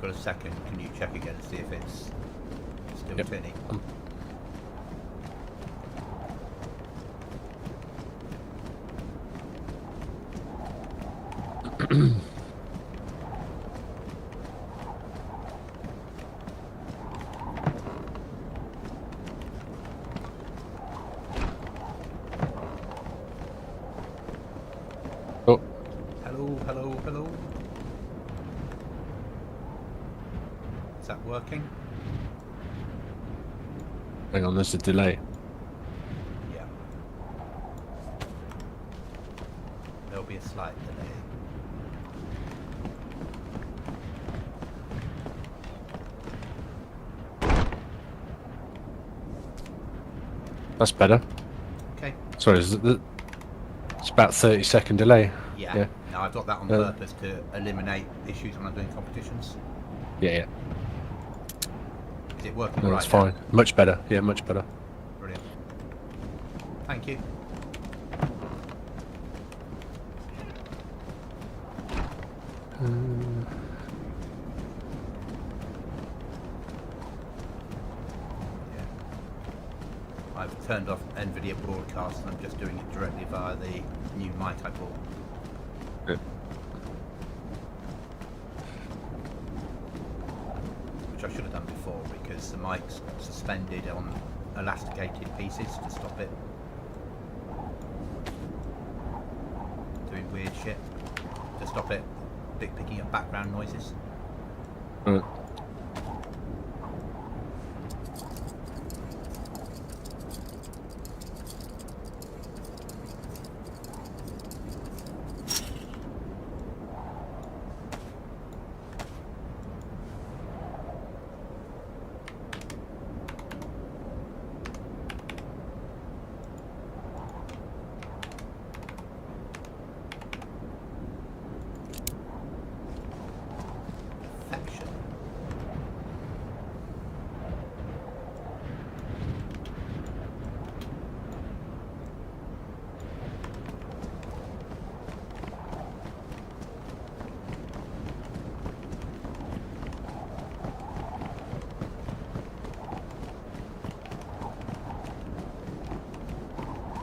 got a second, can you check again and see if it's still tinny? Oh. Hello. Is that working? Hang on, there's a delay. Yeah. There'll be a slight delay. That's better. Okay. Sorry, it's about 30-second delay. Yeah. No, I've got that on purpose to eliminate issues when I'm doing competitions. Yeah. Is it working No, right that's fine. now? Much better. Yeah, much better. Brilliant. Thank you. I've turned off NVIDIA broadcast and I'm just doing it directly via the new mic I bought. Good. Which I should have done before because the mic's suspended on elasticated pieces to stop it doing weird shit, to stop it picking up background noises. Right. Perfection.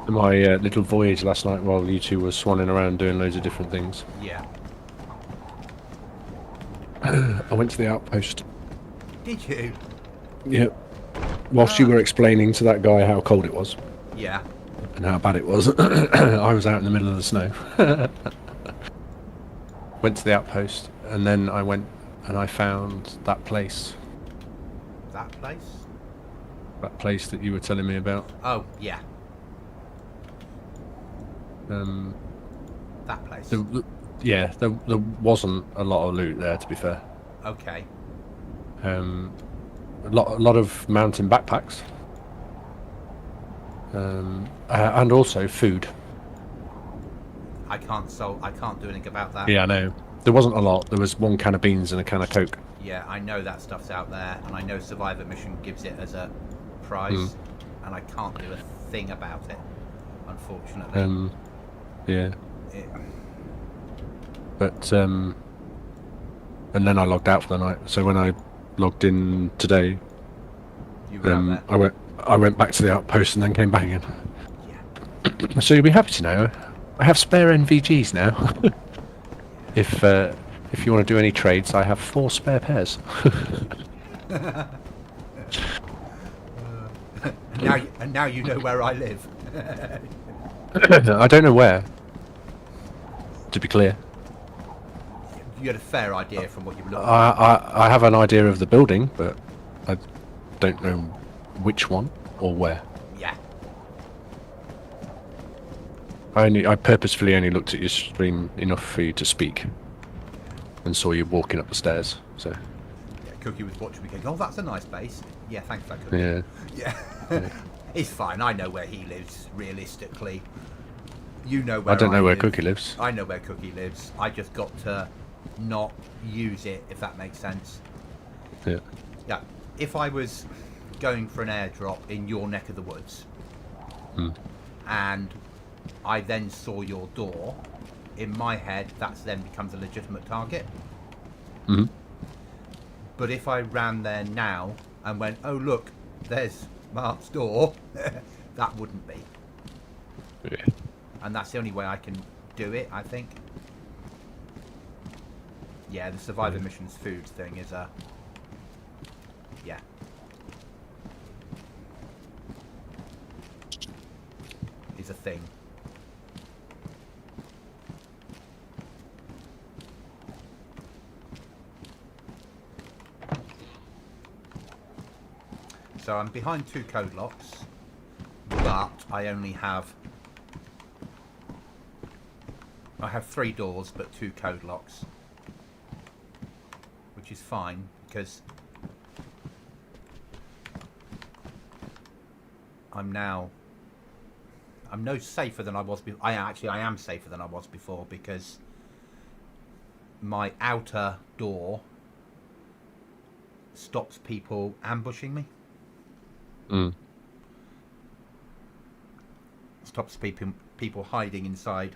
My little voyage last night while you two were swanning around doing loads of different things. Yeah. I went to the outpost. Did you? Yep. Whilst you were explaining to that guy how cold it was Yeah. and how bad it was, I was out in the middle of the snow. Went to the outpost, and then I went and I found that place. That place? That place that you were telling me about. Oh, yeah. Um, That place. yeah, there wasn't a lot of loot there, to be fair. Okay. A lot of mountain backpacks. And also food. I can't do anything about that. Yeah, I know. There wasn't a lot. There was one can of beans and a can of Coke. Yeah, I know that stuff's out there, and I know Survivor Mission gives it as a prize, and I can't do a thing about it, unfortunately. Yeah. It, But and then I logged out for the night. So when I logged in today, you were out there. I went back to the outpost and then came back again. Yeah. So you'll be happy to know I have spare NVGs now. If you want to do any trades, I have 4 spare pairs. Now you know where I live. I don't know where. To be clear, You had a fair idea from what you were looking at. I have an idea of the building, but I don't know which one or where. Yeah. I purposefully only looked at your stream enough for you to speak, and saw you walking up the stairs. So. Yeah, Cookie was watching me going, oh, that's a nice base. Yeah, thanks for that, Cookie. Yeah. Yeah. It's fine. I know where he lives, realistically. You know where I don't know where live. Cookie lives. I know where Cookie lives. I just got to not use it, if that makes sense. Yeah. Yeah. If I was going for an airdrop in your neck of the woods, and I then saw your door, in my head, that then becomes a legitimate target. But if I ran there now and went, oh look, there's Mark's door, that wouldn't be. Yeah. And that's the only way I can do it, I think. Yeah, the survivor missions food thing is a... yeah. Is a thing. So I'm behind 2 code locks, but I only have... I have 3 doors, but 2 code locks. Which is fine, because I'm no safer than I was before. I am safer than I was before, because my outer door stops people ambushing me. Stops people hiding inside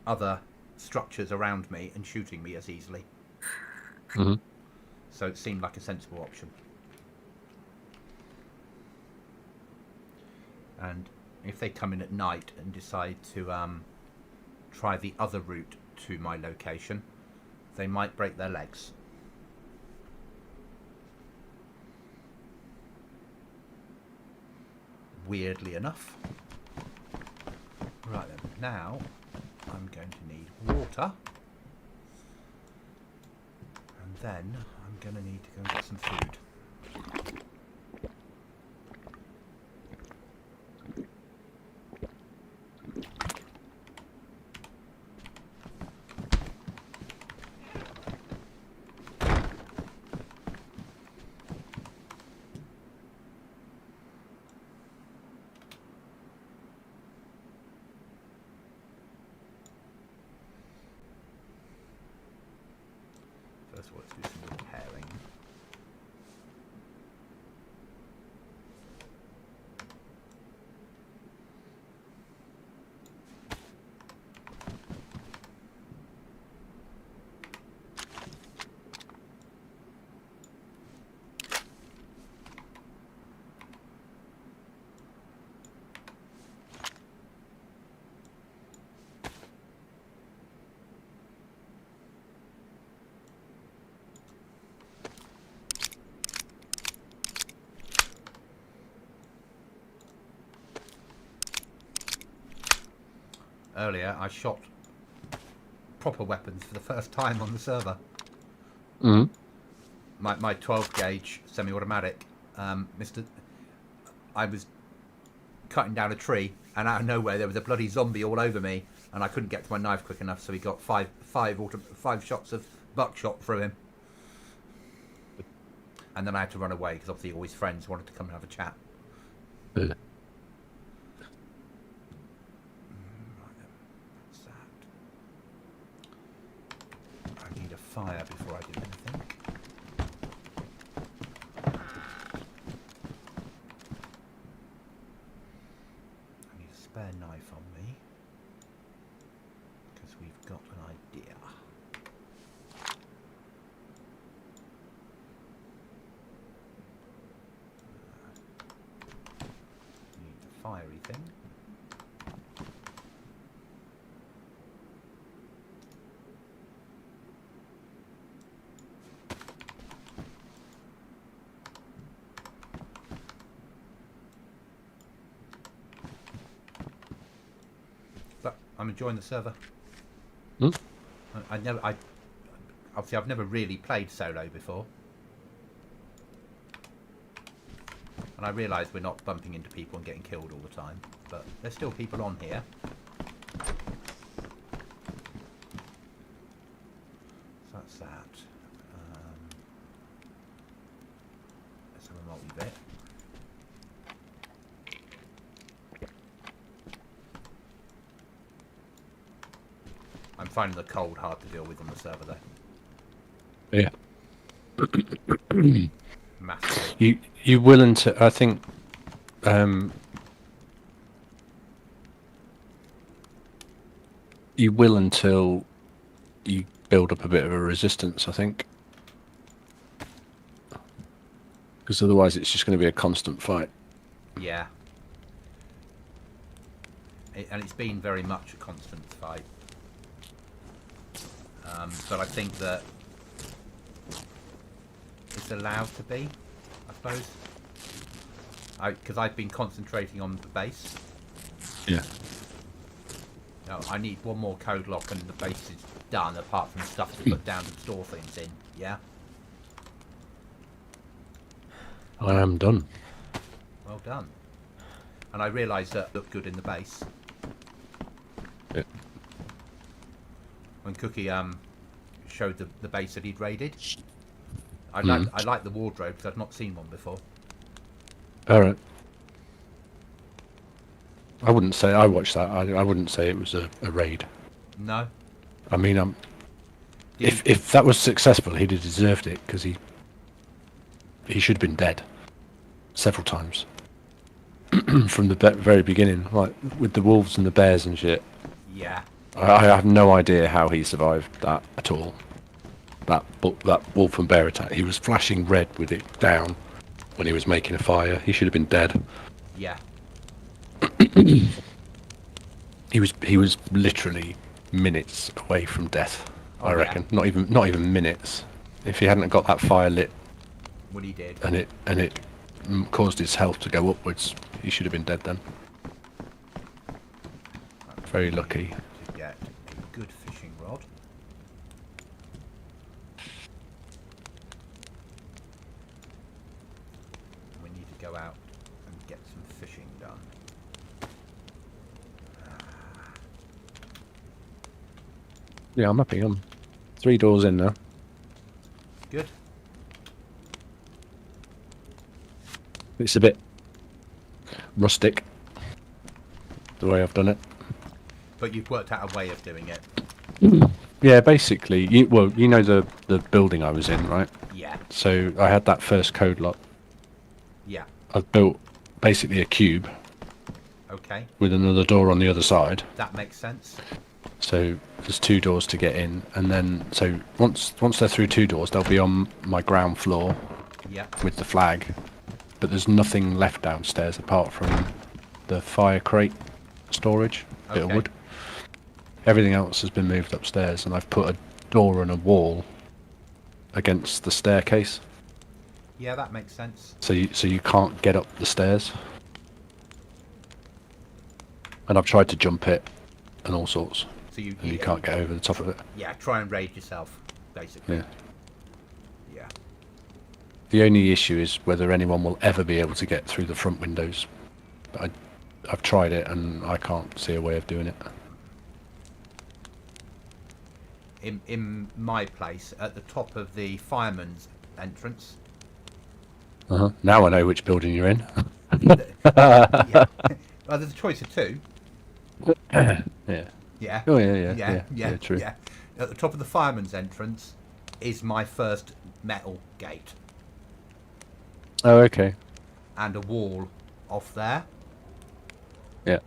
other structures around me and shooting me as easily. So it seemed like a sensible option. And if they come in at night and decide to try the other route to my location, they might break their legs. Weirdly enough. Right then, now I'm going to need water. And then I'm going to need to go and get some food. First of all, let's do some repairing. Earlier, I shot proper weapons for the first time on the server. My 12 gauge semi-automatic. I was cutting down a tree, and out of nowhere there was a bloody zombie all over me, and I couldn't get to my knife quick enough, so he got five shots of buckshot through him. And then I had to run away because obviously all his friends wanted to come and have a chat. Fire before I do anything. I need a spare knife on me because we've got an idea. Need the fiery thing. I'm enjoying the server. I've never really played solo before, and I realise we're not bumping into people and getting killed all the time, but there's still people on here. So that's that. Let's have a multi-bit. I'm finding the cold hard to deal with on the server, though. Yeah. Massively. You will until I think. You will until you build up a bit of a resistance, I think. Because otherwise it's just going to be a constant fight. Yeah. And it's been very much a constant fight. But I think that it's allowed to be, I suppose. Because I've been concentrating on the base. Yeah. No, I need one more code lock and the base is done, apart from stuff to put down to store things in. Yeah? I am done. Well done. And I realised that looked good in the base. Yeah. When Cookie showed the base that he'd raided. I like the wardrobe because I've not seen one before. Alright. I wouldn't say I watched that. I wouldn't say it was a raid. No. I mean, if that was successful, he'd have deserved it because he should have been dead several times from the very beginning, like with the wolves and the bears and shit. Yeah. I have no idea how he survived that at all. That wolf and bear attack. He was flashing red with it down when he was making a fire. He should have been dead. Yeah. He was literally minutes away from death. I reckon. Not even minutes. If he hadn't got that fire lit, What he did. and it caused his health to go upwards, he should have been dead then. Very lucky. To get a good fishing rod. We need to go out and get some fishing done. Yeah, I'm happy. I'm 3 doors in now. Good. It's a bit rustic, the way I've done it. But you've worked out a way of doing it. Yeah, basically, you know the building I was in, right? Yeah. So I had that first code lock. Yeah. I've built basically a cube Okay. with another door on the other side. That makes sense. So there's 2 doors to get in, and then so once they're through 2 doors, they'll be on my ground floor Yeah. with the flag. But there's nothing left downstairs apart from the fire crate storage, bit of Okay. wood. Everything else has been moved upstairs, and I've put a door and a wall against the staircase, Yeah, that makes sense. so you can't get up the stairs. And I've tried to jump it and all sorts, So you and you can't get over the top of it. Yeah, try and raid yourself, basically. Yeah. Yeah. The only issue is whether anyone will ever be able to get through the front windows. But I've tried it, and I can't see a way of doing it. In my place, at the top of the fireman's entrance. Now I know which building you're in. Yeah. Well, there's a choice of 2. Yeah. Yeah. Oh yeah, true. Yeah. At the top of the fireman's entrance is my first metal gate Oh, okay. and a wall off there, Yeah.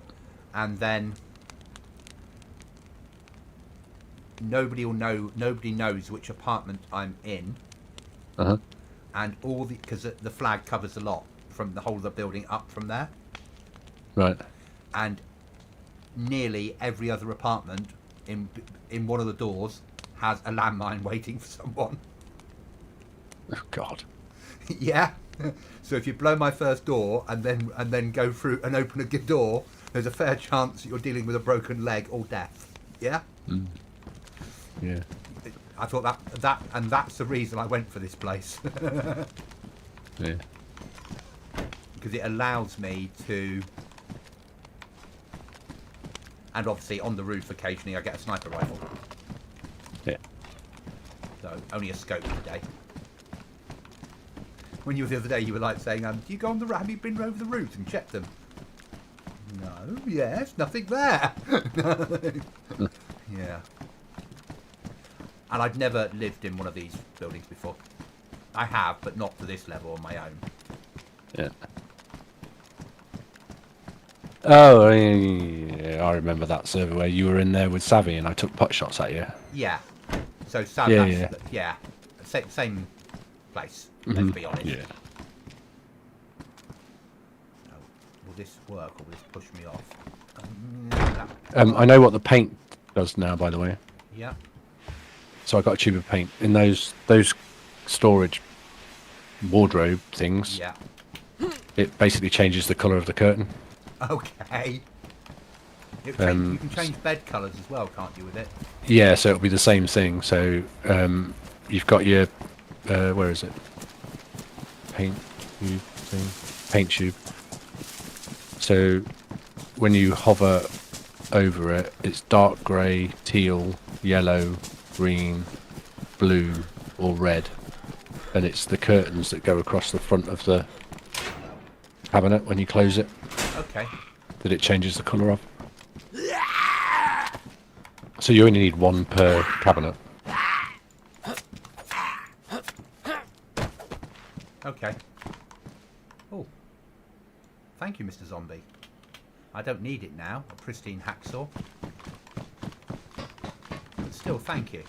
and then nobody knows which apartment I'm in, and all because the flag covers a lot from the whole of the building up from there, Right. and nearly every other apartment in one of the doors has a landmine waiting for someone. Oh God. Yeah. So if you blow my first door and then go through and open a good door, there's a fair chance that you're dealing with a broken leg or death. Yeah. Yeah. I thought that's the reason I went for this place. Yeah. Because it allows me to, and obviously on the roof occasionally I get a sniper rifle. Yeah. So only a scope today. When you were the other day, you were like saying, "Do you go on the have you been over the roofs and checked them?" No. Yes. Nothing there. Yeah. And I'd never lived in one of these buildings before. I have, but not to this level on my own. Yeah. Oh, yeah, I remember that server where you were in there with Savvy and I took pot shots at you. Yeah. So Sam, Yeah, yeah. Same place. Let's be honest. Yeah. will this work or will this push me off? I know what the paint does now, by the way. Yeah. So I got a tube of paint in those storage wardrobe things. Yeah. It basically changes the colour of the curtain. Okay. You can change bed colours as well, can't you, with it? Yeah, so it'll be the same thing. So you've got your where is it? Paint tube thing. Paint tube. So when you hover over it, it's dark grey, teal, yellow, green, blue, or red, and it's the curtains that go across the front of the cabinet when you close it. Okay. That it changes the colour of. So you only need one per cabinet. Okay. Oh. Thank you, Mr. Zombie. I don't need it now, a pristine hacksaw. But still, thank you.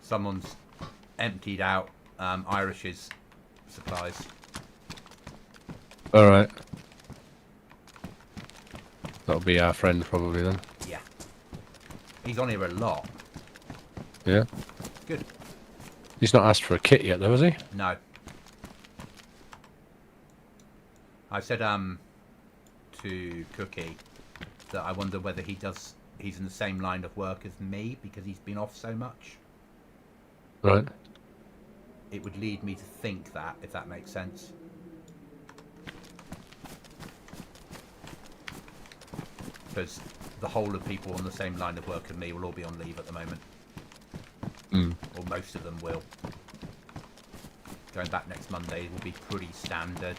Someone's emptied out Irish's supplies. Alright. That'll be our friend probably then. Yeah. He's on here a lot. Yeah. Good. He's not asked for a kit yet though, has he? No. I said to Cookie that I wonder whether he's in the same line of work as me because he's been off so much. Right. It would lead me to think that, if that makes sense. Because the whole of people on the same line of work as me will all be on leave at the moment. Or most of them will. Going back next Monday will be pretty standard.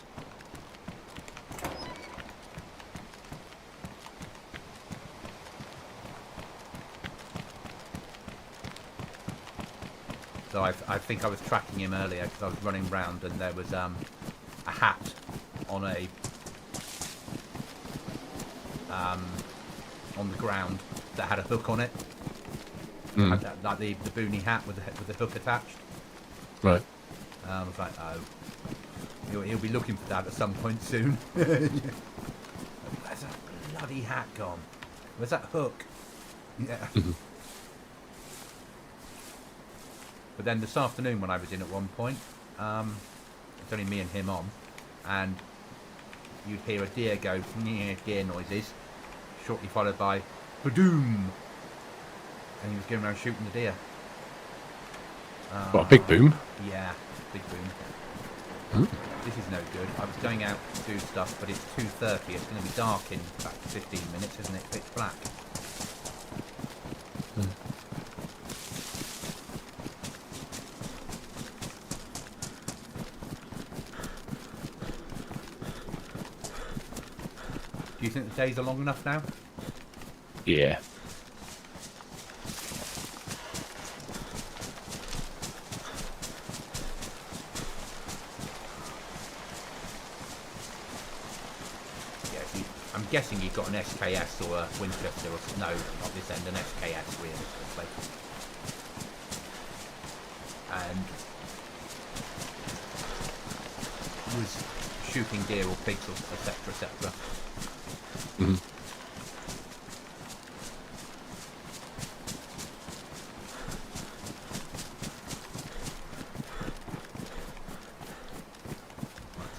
So I think I was tracking him earlier because I was running round and there was a hat on on the ground that had a hook on it, like the boonie hat with the hook attached. Right. I was like, oh, he'll be looking for that at some point soon. Where's that bloody hat gone? Where's that hook? Yeah. But then this afternoon when I was in at one point, it's only me and him on, and you'd hear a deer go, deer noises, shortly followed by, badoom, and he was going around shooting the deer. What, a big boom? Yeah, big boom. This is no good. I was going out to do stuff, but it's 2:30. It's going to be dark in about 15 minutes, isn't it? Pitch black. Do you think the days are long enough now? Yeah. I'm guessing you've got an SKS or a Winchester or no, not this end, an SKS realistically. And was shooting deer or pigs or etc. etc. Let's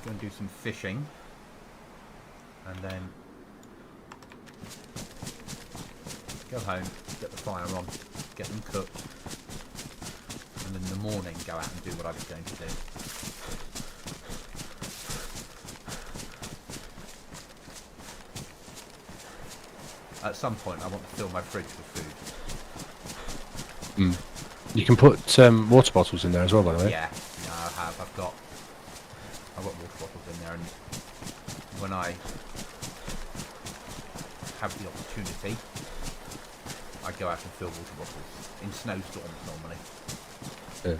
go and do some fishing and then go home, get the fire on, get them cooked, and then in the morning go out and do what I was going to do. At some point I want to fill my fridge with food. You can put water bottles in there as well, by the way. Yeah, I have. I've got water bottles in there, and when I have the opportunity, I go out and fill water bottles in snowstorms normally. Yeah.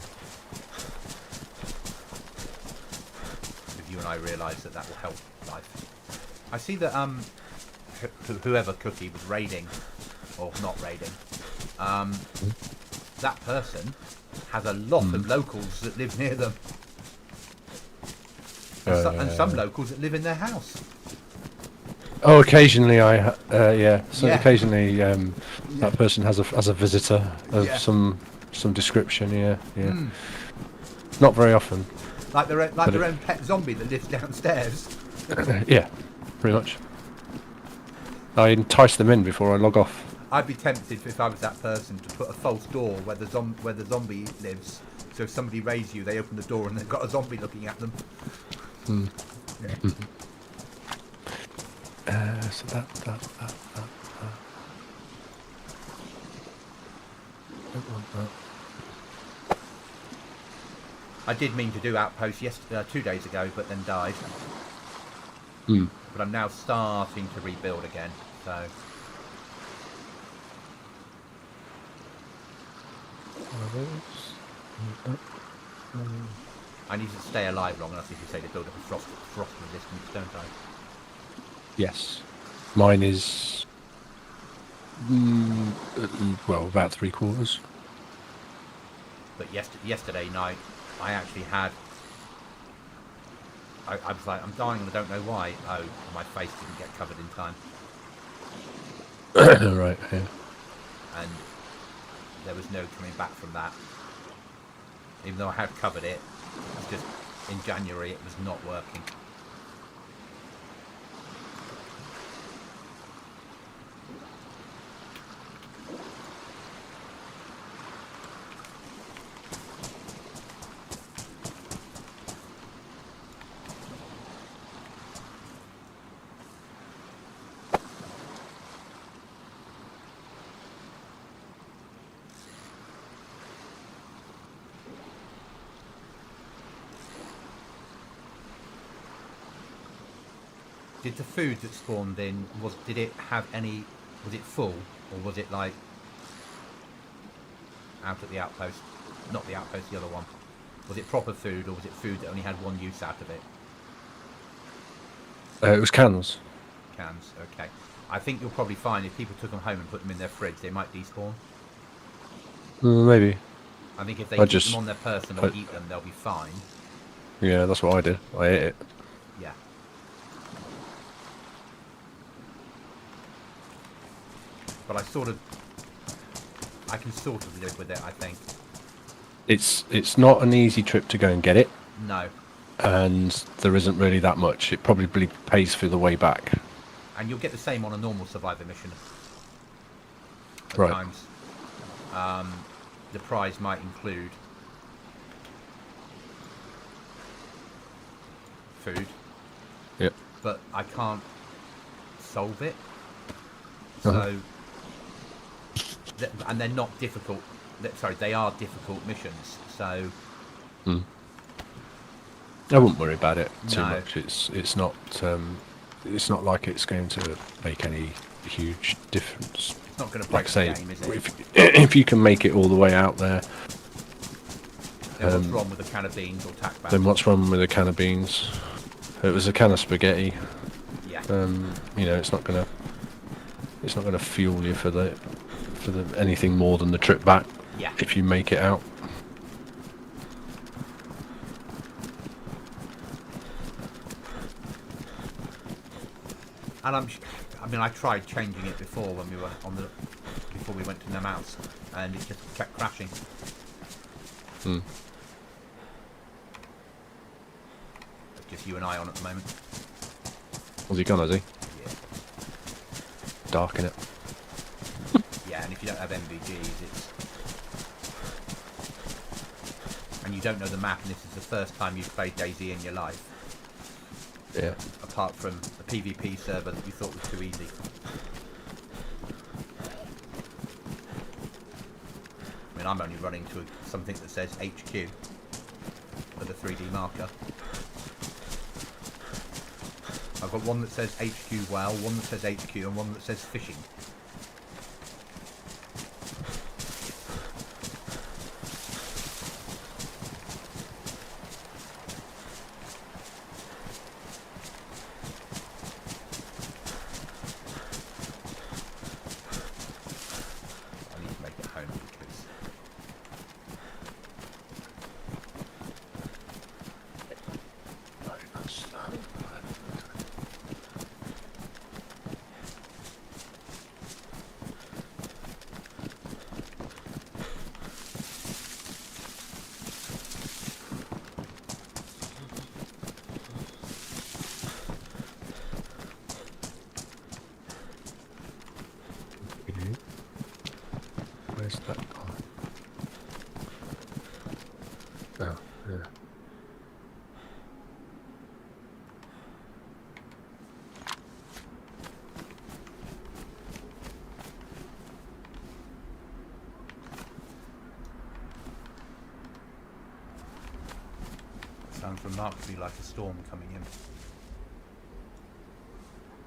With you and I realise that will help life. I see that whoever Cookie was raiding, or not raiding, that person has a lot of locals that live near them, and some locals that live in their house. Oh, occasionally Yeah. occasionally that person has a visitor of some description. Yeah. Not very often. Like their own pet zombie that lives downstairs. Yeah, pretty much. I entice them in before I log off. I'd be tempted if I was that person to put a false door where the zombie lives. So if somebody raids you, they open the door and they've got a zombie looking at them. Yeah. So that. Don't want that. I did mean to do Outpost 2 days ago, but then died. But I'm now starting to rebuild again, so... I need to stay alive long enough, if you say, to build up a frost resistance, don't I? Yes. Mine is... well, about 3/4. But yesterday night, I actually had... I was like, I'm dying and I don't know why. Oh, my face didn't get covered in time. Right, yeah. And there was no coming back from that. Even though I had covered it, it was just in January it was not working. Did the food that spawned in, did it have any, was it full, or was it like out at the outpost? Not the outpost, the other one. Was it proper food, or was it food that only had one use out of it? It was cans. Cans, okay. I think you'll probably find if people took them home and put them in their fridge, they might despawn. Maybe. I think if they keep them on their person or eat them, they'll be fine. Yeah, that's what I did. I ate it. Yeah. But I can sort of live with it, I think. It's not an easy trip to go and get it. No. And there isn't really that much. It probably pays for the way back. And you'll get the same on a normal Survivor mission. At right. Times. The prize might include food. Yep. But I can't solve it. So... and they're not difficult. Sorry, they are difficult missions. So I wouldn't worry about it too No. much. It's not like it's going to make any huge difference. it's not going to break Like I say, the game, is it? if you can make it all the way out there, Then what's wrong with a can of beans or tack back? then what's wrong with a can of beans? It was a can of spaghetti. Yeah. It's not gonna fuel you for anything more than the trip back. Yeah. If you make it out. And I tried changing it before when we were before we went to Namalsk, and it just kept crashing. It's just you and I on at the moment. Was he gone, has he? Yeah. Dark in it. Yeah, and if you don't have MVGs, and you don't know the map, and this is the first time you've played dayz in your life. Yeah. Apart from the PvP server that you thought was too easy. I mean, I'm only running to something that says HQ with a 3D marker. I've got one that says HQ well, one that says HQ, and one that says fishing. Where's that guy? Oh, yeah. Sounds remarkably like a storm coming in.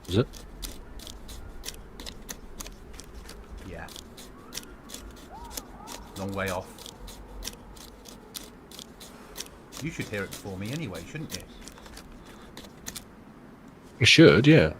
Is it? Yeah. Long way off. You should hear it before me anyway, shouldn't you? You should, yeah.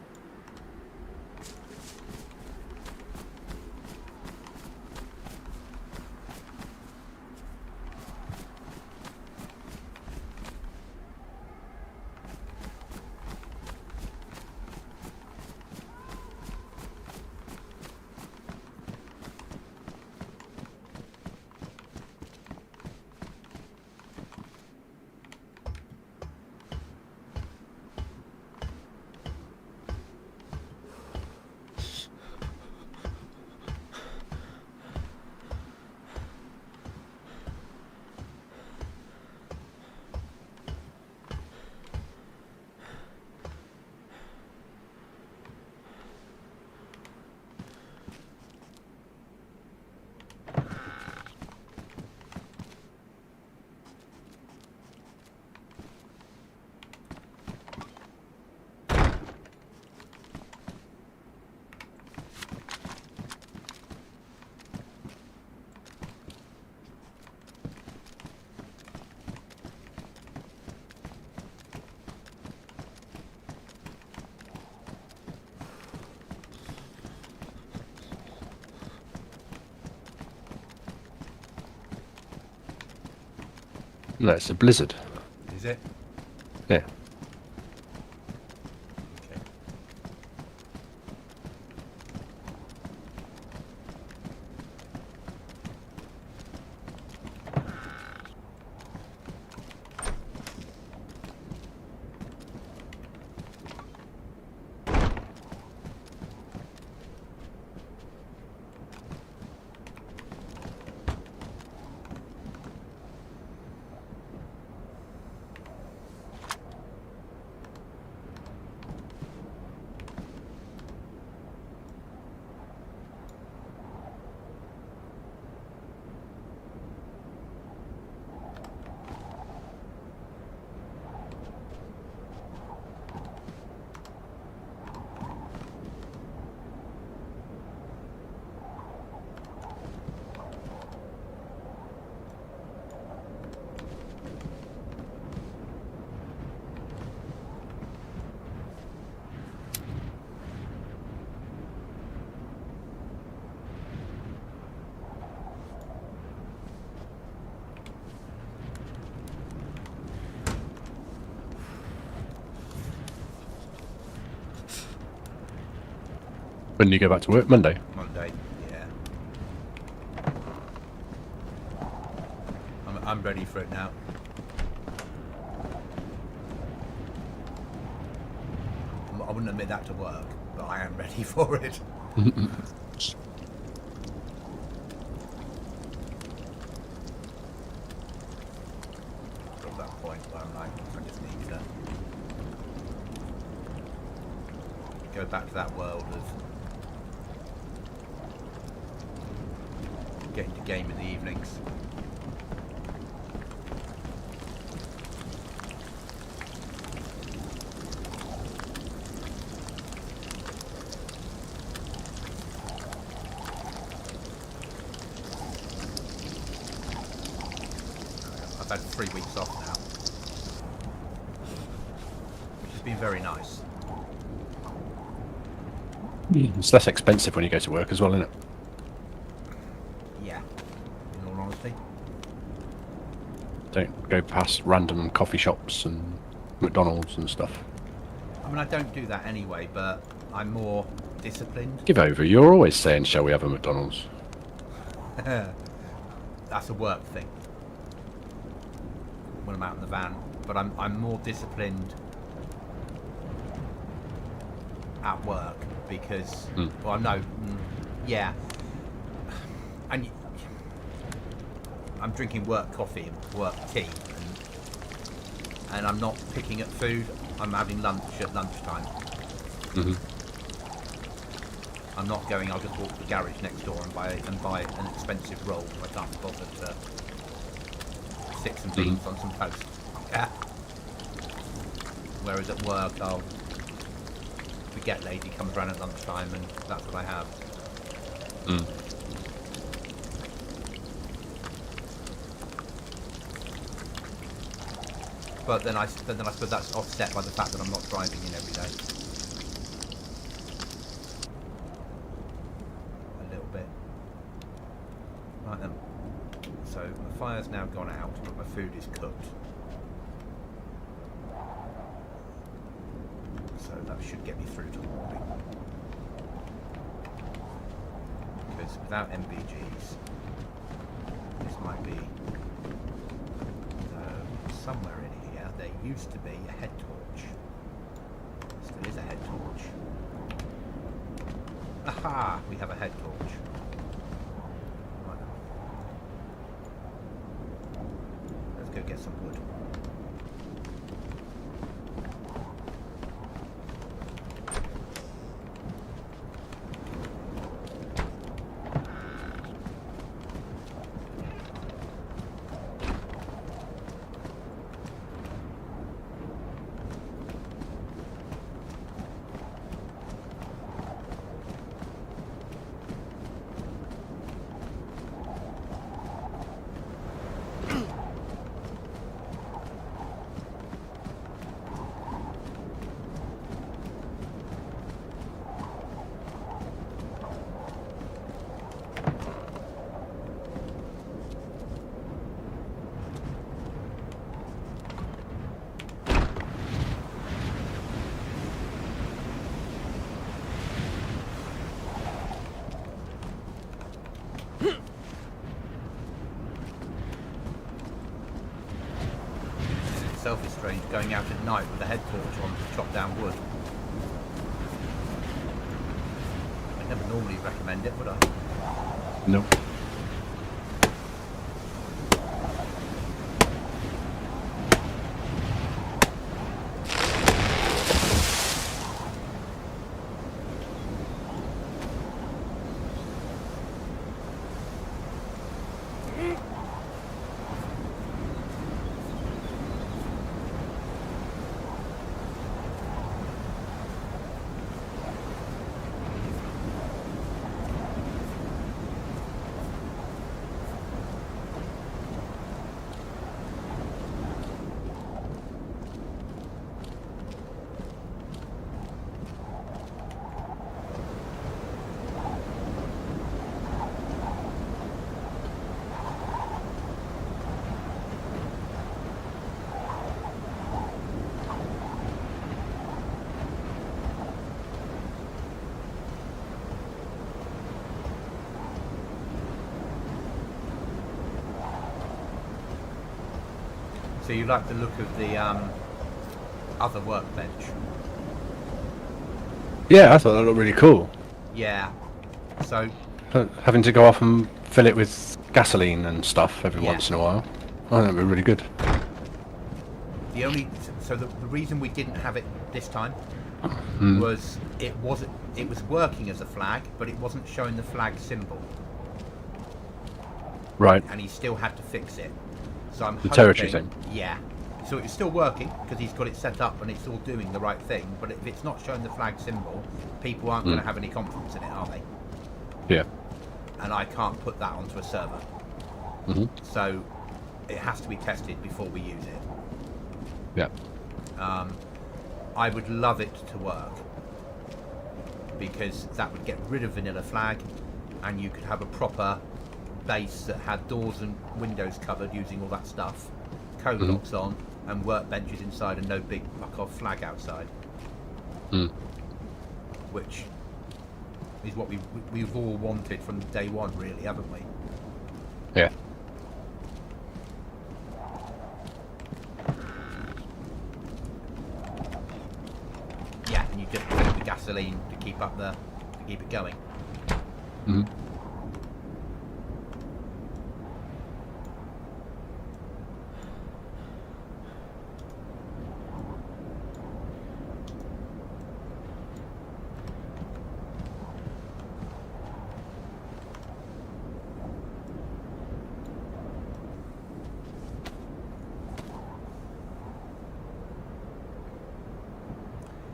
No, it's a blizzard. Is it? Yeah. Okay. When do you go back to work? Monday. Monday, yeah. I'm ready for it now. I wouldn't admit that to work, but I am ready for it. Got that point where I'm like, I just need to go back to that world of getting to game in the evenings. I've had 3 weeks off now, which has been very nice. It's less expensive when you go to work as well, isn't it? Yeah, in all honesty. Don't go past random coffee shops and McDonald's and stuff. I mean, I don't do that anyway, but I'm more disciplined. Give over. You're always saying, shall we have a McDonald's? That's a work thing. When I'm out in the van, but I'm more disciplined at work because, well, no, yeah, and I'm drinking work coffee and work tea, and I'm not picking at food. I'm having lunch at lunchtime. Mm-hmm. I'm not going. I'll just walk to the garage next door and buy an expensive roll. I can't be bothered to stick some beans on some toast. Yeah. Whereas at work, I'll the get lady comes around at lunchtime, and that's what I have. Mm. But then I suppose that's offset by the fact that I'm not driving in every day. A little bit. Right then. So the fire's now gone out, but my food is cooked. So that should get me through to the morning. Because without MBGs, this might be somewhere in here. There used to be a head torch. Still is a head torch. Aha! We have a head torch. Right. Let's go get some wood. Itself is strange, going out at night with a head torch on to chop down wood. I'd never normally recommend it, would I? Nope. So you like the look of the other workbench? Yeah, I thought that looked really cool. Yeah. So Having to go off and fill it with gasoline and stuff every Yeah. once in a while. I think that'd be really good. the reason we didn't have it this time was it was working as a flag, but it wasn't showing the flag symbol, Right. and he still had to fix it. So I'm hoping, territory thing. Yeah. So it's still working because he's got it set up and it's all doing the right thing. But if it's not showing the flag symbol, people aren't going to have any confidence in it, are they? Yeah. And I can't put that onto a server. So it has to be tested before we use it. Yeah. I would love it to work because that would get rid of vanilla flag, and you could have a proper base that had doors and windows covered using all that stuff, code locks on, and workbenches inside, and no big fuck off flag outside. Which is what we've all wanted from day one, really, haven't we? Yeah. Yeah, and you just put the gasoline to keep it going.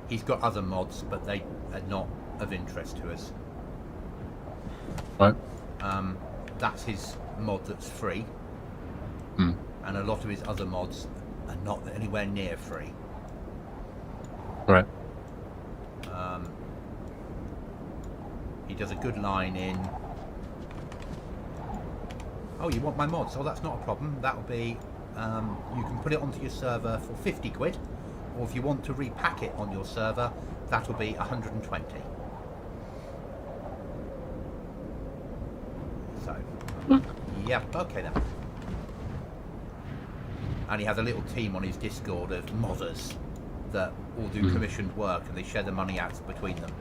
He's got other mods, but they are not of interest to us. Right. That's his mod that's free, Mm. and a lot of his other mods are not anywhere near free. Right. He does a good line in. Oh, you want my mods? Oh, that's not a problem. That'll be. You can put it onto your server for 50 quid, or if you want to repack it on your server, that'll be 120. So, yeah, okay then. And he has a little team on his Discord of modders that all do commissioned work, and they share the money out between them.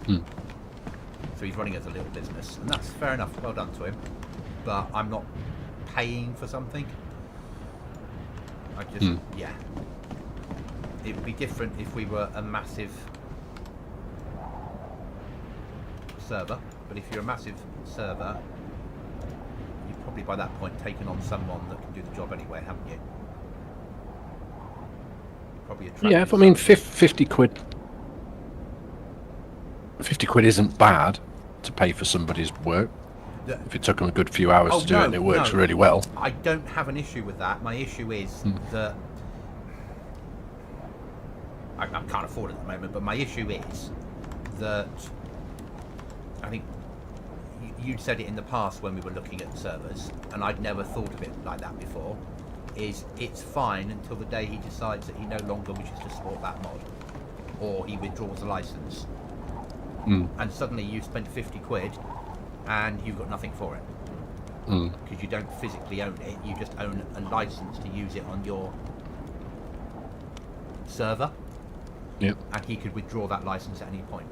Mm. So he's running as a little business, and that's fair enough. Well done to him. But I'm not paying for something. I just, yeah. It would be different if we were a massive server. But if you're a massive server, you've probably by that point taken on someone that can do the job anyway, haven't you? Probably attracted. Yeah, I mean, 50 quid. 50 quid isn't bad to pay for somebody's work. If it took them a good few hours to do it and it works really well. I don't have an issue with that. My issue is that I can't afford it at the moment, but my issue is that I think you'd said it in the past when we were looking at servers, and I'd never thought of it like that before, is it's fine until the day he decides that he no longer wishes to support that mod, or he withdraws the license. And suddenly you've spent 50 quid and you've got nothing for it. Because you don't physically own it, you just own a license to use it on your server. Yep. And he could withdraw that license at any point.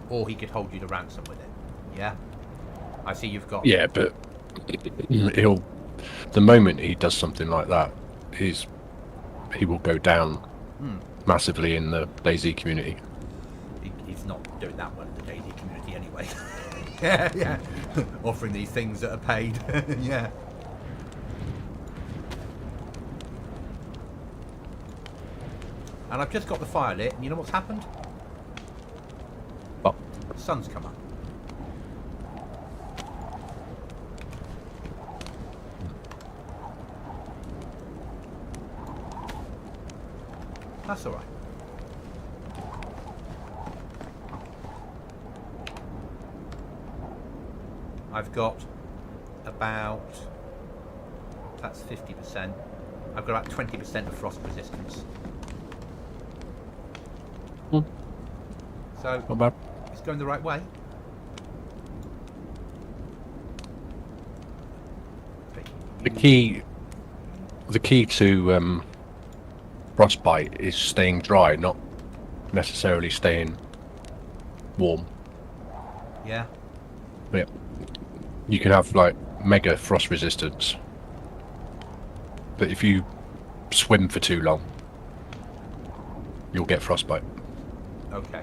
Or he could hold you to ransom with it. Yeah? I see you've got... Yeah, but he'll... The moment he does something like that, he will go down massively in the dayz community. He's not doing that well in the dayz community anyway. yeah. Offering these things that are paid. Yeah. And I've just got the fire lit, and you know what's happened? Oh. The sun's come up. That's alright. I've got about, that's 50%, I've got about 20% of frost resistance. So, Not bad. it's going the right way. The key to frostbite is staying dry, not necessarily staying warm. Yeah. Yeah. You can have like mega frost resistance, but if you swim for too long, you'll get frostbite. Okay.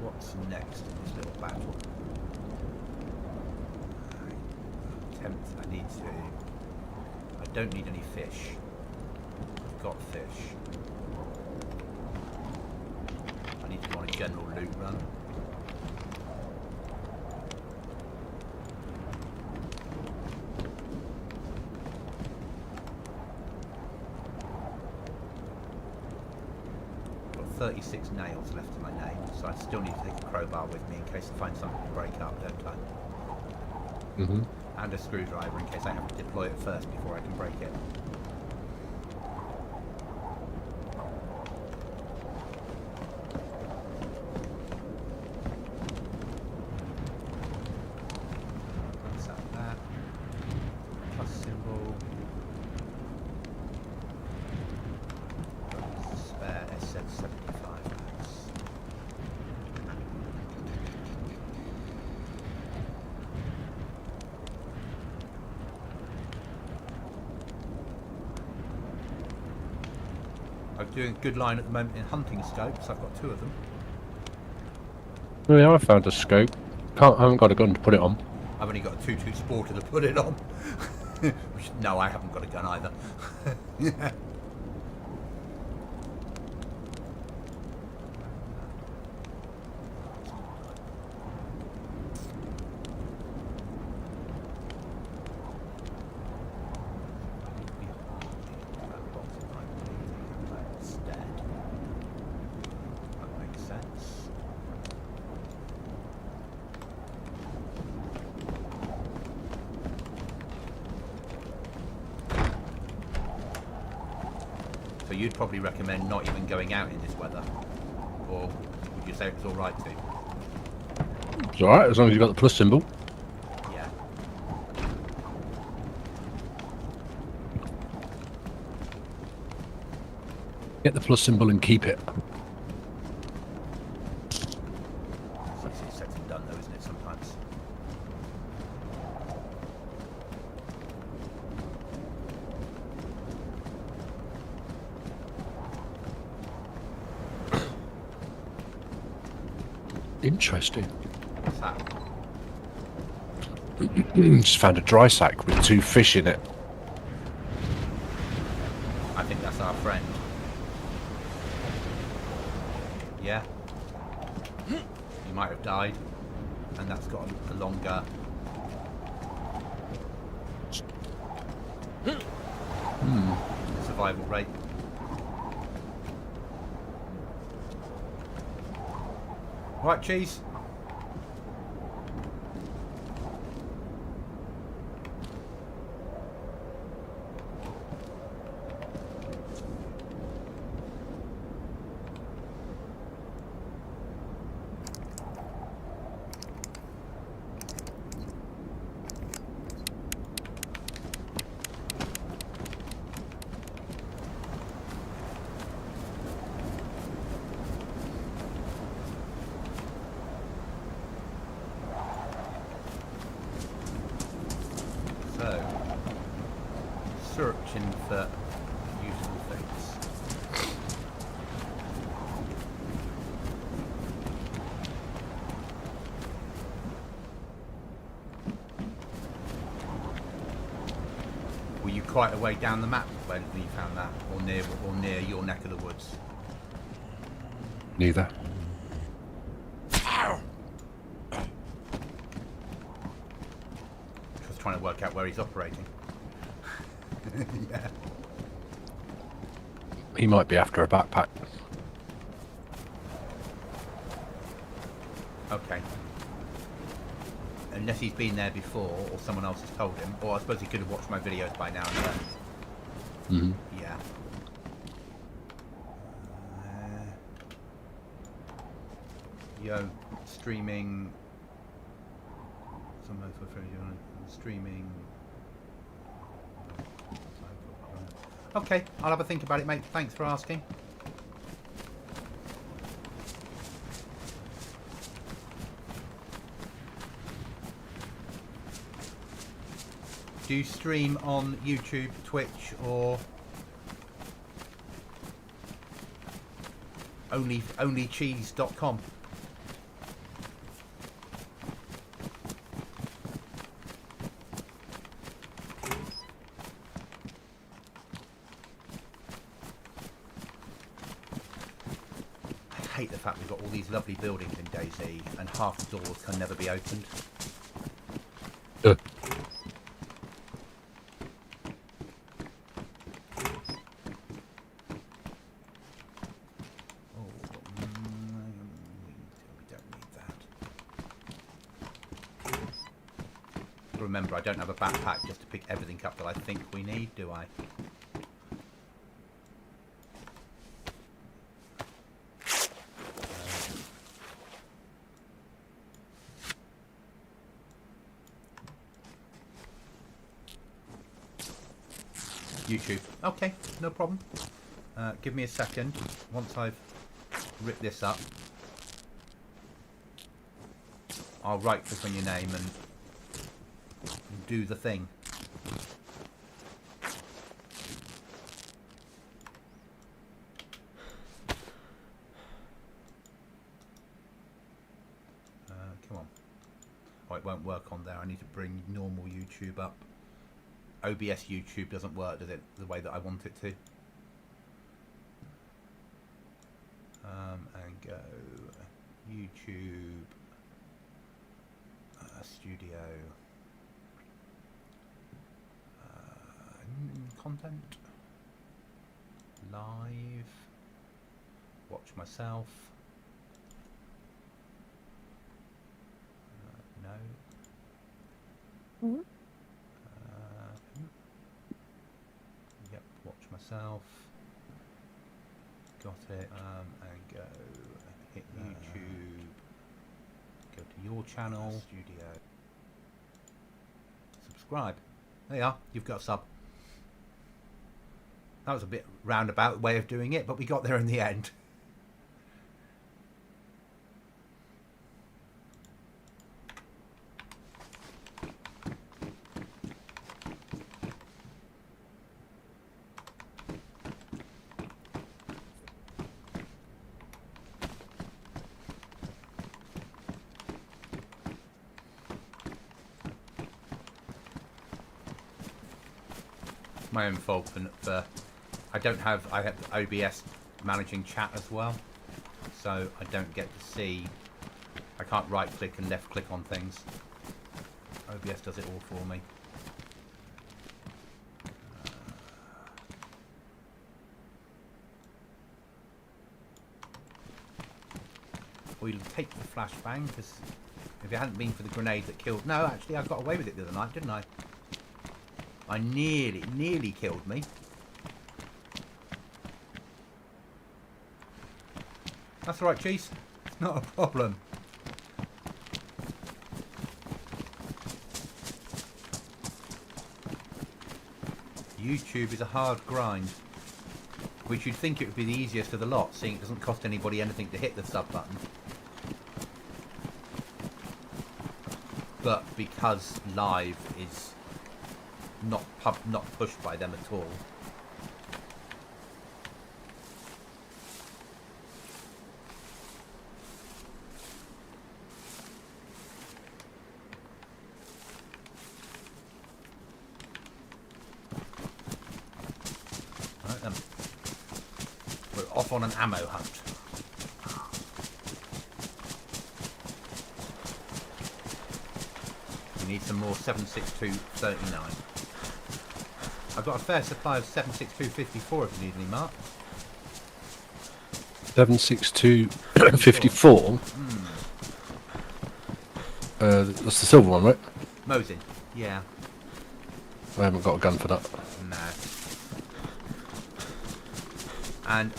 What's next in this little battle? I don't need any fish. I've got fish. I need to go on a general loot run. I've got 36 nails left in my name, so I still need to take a crowbar with me in case I find something to break up, don't I? And a screwdriver in case I have to deploy it first before I can break it. That's that. Plus symbol. Spare SZ75. I'm doing a good line at the moment in hunting scopes. I've got 2 of them. Oh, yeah, I found a scope. I haven't got a gun to put it on. I've only got a 2.2 Sporter to put it on. Which, no, I haven't got a gun either. Yeah. That makes sense. So you'd probably recommend not even going out in this weather? Or would you say it's alright to? It's alright, as long as you've got the plus symbol. Yeah. Get the plus symbol and keep it. It's said and done though, isn't it, sometimes? Interesting. What's that? Just found a dry sack with 2 fish in it. I think that's our friend. Yeah. He might have died. And that's got a longer... survival rate. Right, cheese. So, searching for useful things. Were you quite a way down the map when you found that, or near your neck of the woods? Neither. Just trying to work out where he's operating. Yeah. He might be after a backpack. Okay. Unless he's been there before, or someone else has told him, or I suppose he could have watched my videos by now and then. Mm-hmm. Yeah. Yo, streaming. Streaming. Okay, I'll have a think about it, mate. Thanks for asking. Do you stream on YouTube, Twitch, or onlycheese.com? I hate the fact we've got all these lovely buildings in dayz and half the doors can never be opened. Remember, I don't have a backpack just to pick everything up that I think we need, do I? YouTube. Okay, no problem. Give me a second. Once I've ripped this up, I'll right click on your name and do the thing. it won't work on there. I need to bring normal YouTube up. OBS YouTube doesn't work, does it, the way that I want it to? And go YouTube Studio content live, watch myself. No. Mm-hmm. Yep, watch myself. Got it. And go hit YouTube. Go to your channel. Studio. Subscribe. There you are. You've got a sub. That was a bit roundabout way of doing it, but we got there in the end. My own fault for I have OBS managing chat as well, so I don't get to see. I can't right click and left click on things. OBS does it all for me. We'll take the flashbang, because if it hadn't been for the grenade that killed... No, actually I got away with it the other night, didn't I? I nearly killed me. That's all right, Cheese. It's not a problem. YouTube is a hard grind. Which you'd think it would be the easiest of the lot, seeing it doesn't cost anybody anything to hit the sub button. But because live is not pushed by them at all. Right then. We're off on an ammo hunt. We need some more 7.62-39. I've got a fair supply of 7.62-54 if you need any, Mark. 7.62-54? That's the silver one, right? Mosin, yeah. I haven't got a gun for that. No. And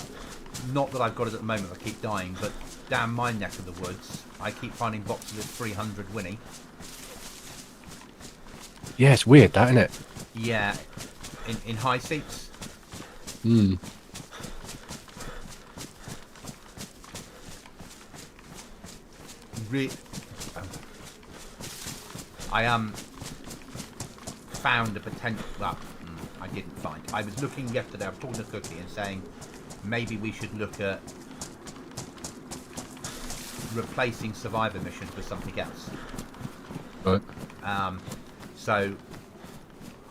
not that I've got it at the moment, I keep dying, but down my neck of the woods, I keep finding boxes of 300 Winnie. Yeah, it's weird, that, isn't it? Yeah, in high seats. Hmm. I found a potential. Well, I didn't find. I was looking yesterday. I was talking to Cookie and saying maybe we should look at replacing survivor missions with something else. Right. So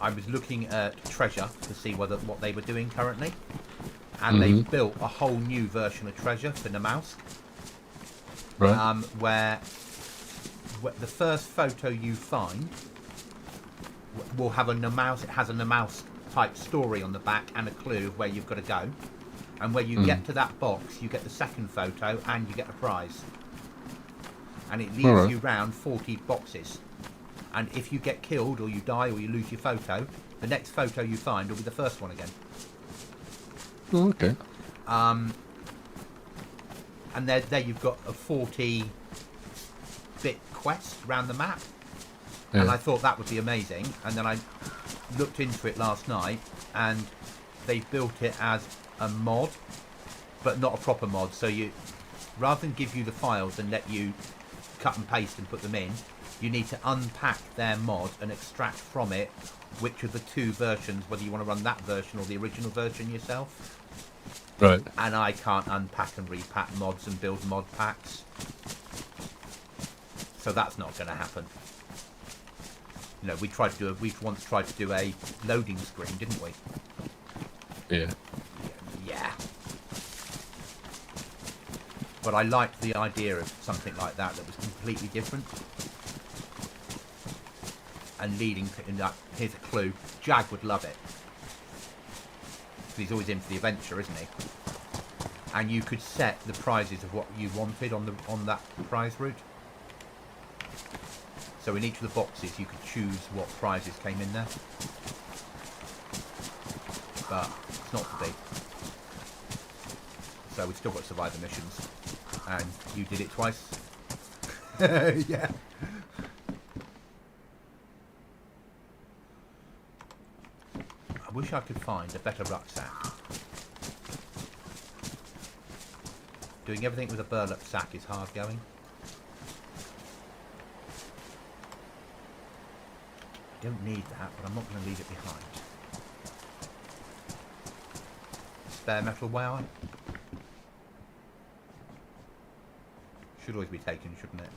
I was looking at Treasure to see what they were doing currently, and they built a whole new version of Treasure for Namalsk. Right. Where the first photo you find will have a Namalsk. It has a Namalsk type story on the back and a clue of where you've got to go. And when you get to that box, you get the second photo and you get a prize. And it leads you round 40 boxes. And if you get killed or you die or you lose your photo, the next photo you find will be the first one again. Oh, okay. And there you've got a 40-bit quest around the map. Yeah. And I thought that would be amazing. And then I looked into it last night, and they built it as a mod, but not a proper mod. So you, rather than give you the files and let you cut and paste and put them in, you need to unpack their mod and extract from it which of the two versions, whether you want to run that version or the original version yourself. Right. And I can't unpack and repack mods and build mod packs. So that's not going to happen. You know, we once tried to do a loading screen, didn't we? Yeah. Yeah. But I liked the idea of something like that was completely different. And leading to, here's a clue, Jag would love it. He's always in for the adventure, isn't he? And you could set the prizes of what you wanted on that prize route. So in each of the boxes, you could choose what prizes came in there. But it's not to be. So we've still got to survive the missions. And you did it twice. Yeah. I wish I could find a better rucksack. Doing everything with a burlap sack is hard going. I don't need that, but I'm not going to leave it behind. Spare metal wire. Should always be taken, shouldn't it?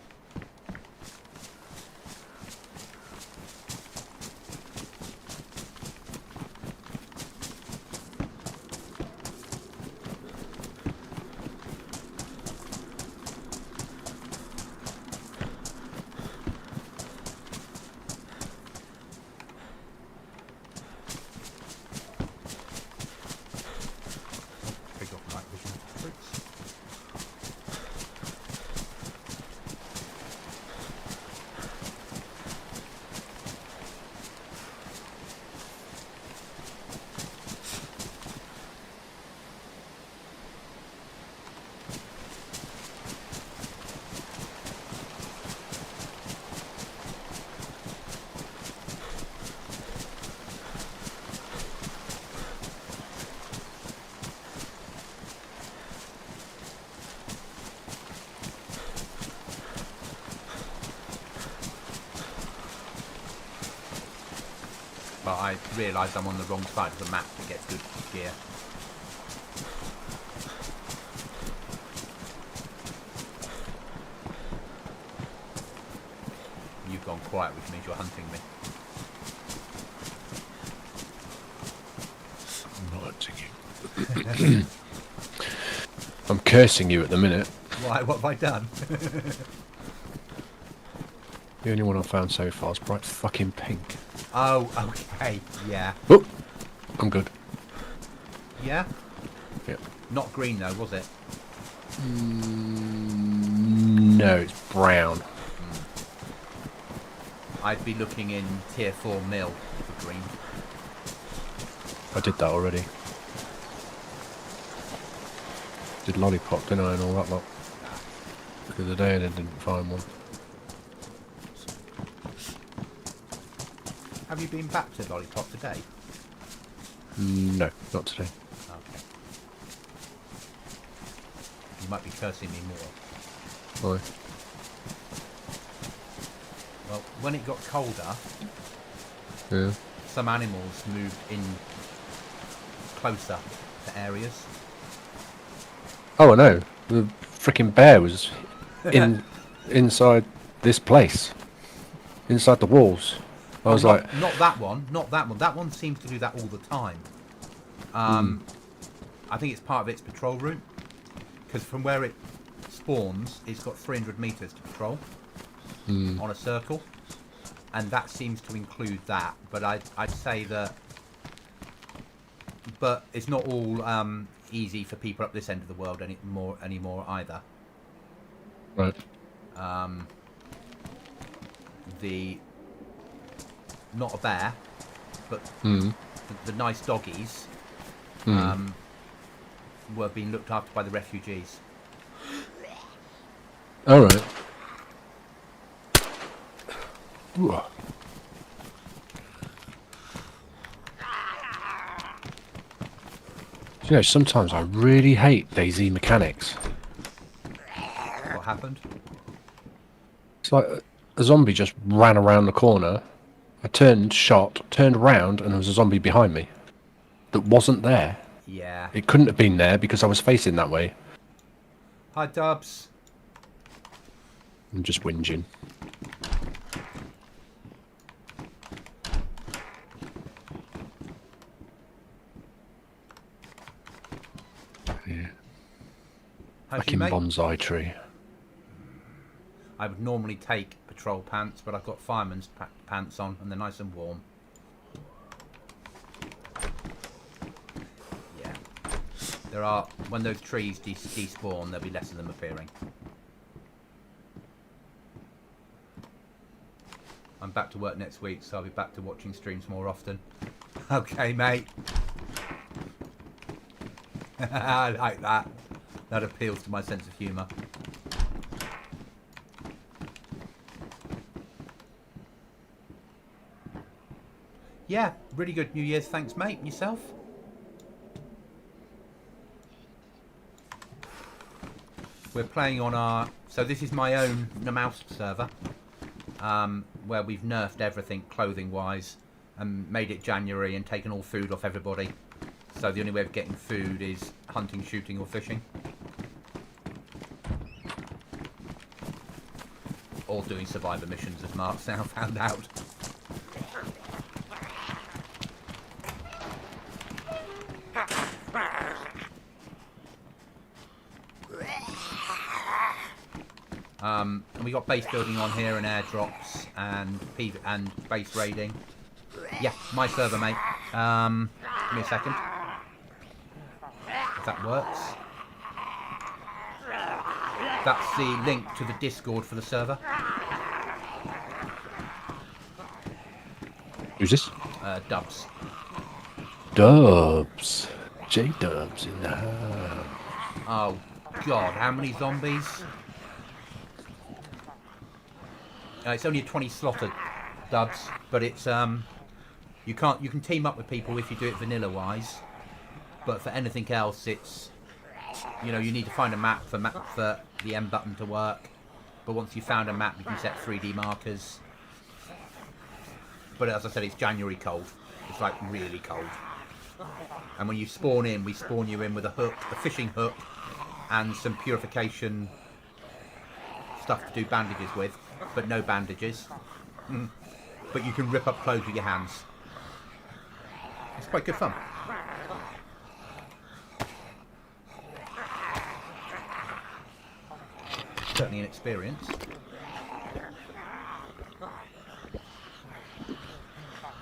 But I realise I'm on the wrong side of the map to get good gear. You've gone quiet, which means you're hunting me. I'm not hunting you. I'm cursing you at the minute. Why? What have I done? The only one I've found so far is bright fucking pink. Oh, okay, yeah. Oh, I'm good. Yeah? Yeah. Not green though, was it? No, it's brown. I'd be looking in tier 4 mill for green. I did that already. Did lollipop, didn't I, and all that lot. The other day and I didn't find one. Have you been back to lollipop today? No, not today. Okay. You might be cursing me more. Why? Well, when it got colder, Yeah. some animals moved in closer to areas. Oh, I know. The freaking bear was inside this place, inside the walls. I was like, not that one, not that one. That one seems to do that all the time. I think it's part of its patrol route, because from where it spawns, it's got 300 meters to patrol on a circle, and that seems to include that. But I'd say that, but it's not all easy for people up this end of the world anymore either. right. Not a bear, but the nice doggies were being looked after by the refugees. All right. Ooh. You know, sometimes I really hate dayz mechanics. What happened? It's like a zombie just ran around the corner. I turned around, and there was a zombie behind me that wasn't there. Yeah. It couldn't have been there because I was facing that way. Hi, Dubs. I'm just whinging. How's Like you, in mate? bonsai tree. I would normally take patrol pants, but I've got fireman's pants on, and they're nice and warm. Yeah. There are, when those trees despawn, there'll be less of them appearing. I'm back to work next week, so I'll be back to watching streams more often. Okay, mate. I like that. That appeals to my sense of humour. Yeah, really good New Year's. Thanks, mate. And yourself? We're playing on our... So this is my own Namalsk server. Where we've nerfed everything clothing-wise. And made it January and taken all food off everybody. So the only way of getting food is hunting, shooting or fishing. Or doing survivor missions, as Mark's now found out. And we got base building on here and airdrops and base raiding. Yeah, my server, mate. Give me a second. If that works. That's the link to the Discord for the server. Who's this? Dubs. Dubs. J-Dubs in the house. Oh God, how many zombies? It's only a 20 slotted Dubs, but it's you can team up with people if you do it vanilla wise, but for anything else it's, you know, you need to find a map for the M button to work, but once you found a map you can set 3D markers. But as I said, it's January cold. It's like really cold. And when you spawn in, we spawn you in with a hook, a fishing hook, and some purification stuff to do bandages with, but no bandages. But you can rip up clothes with your hands. It's quite good fun. Certainly an experience.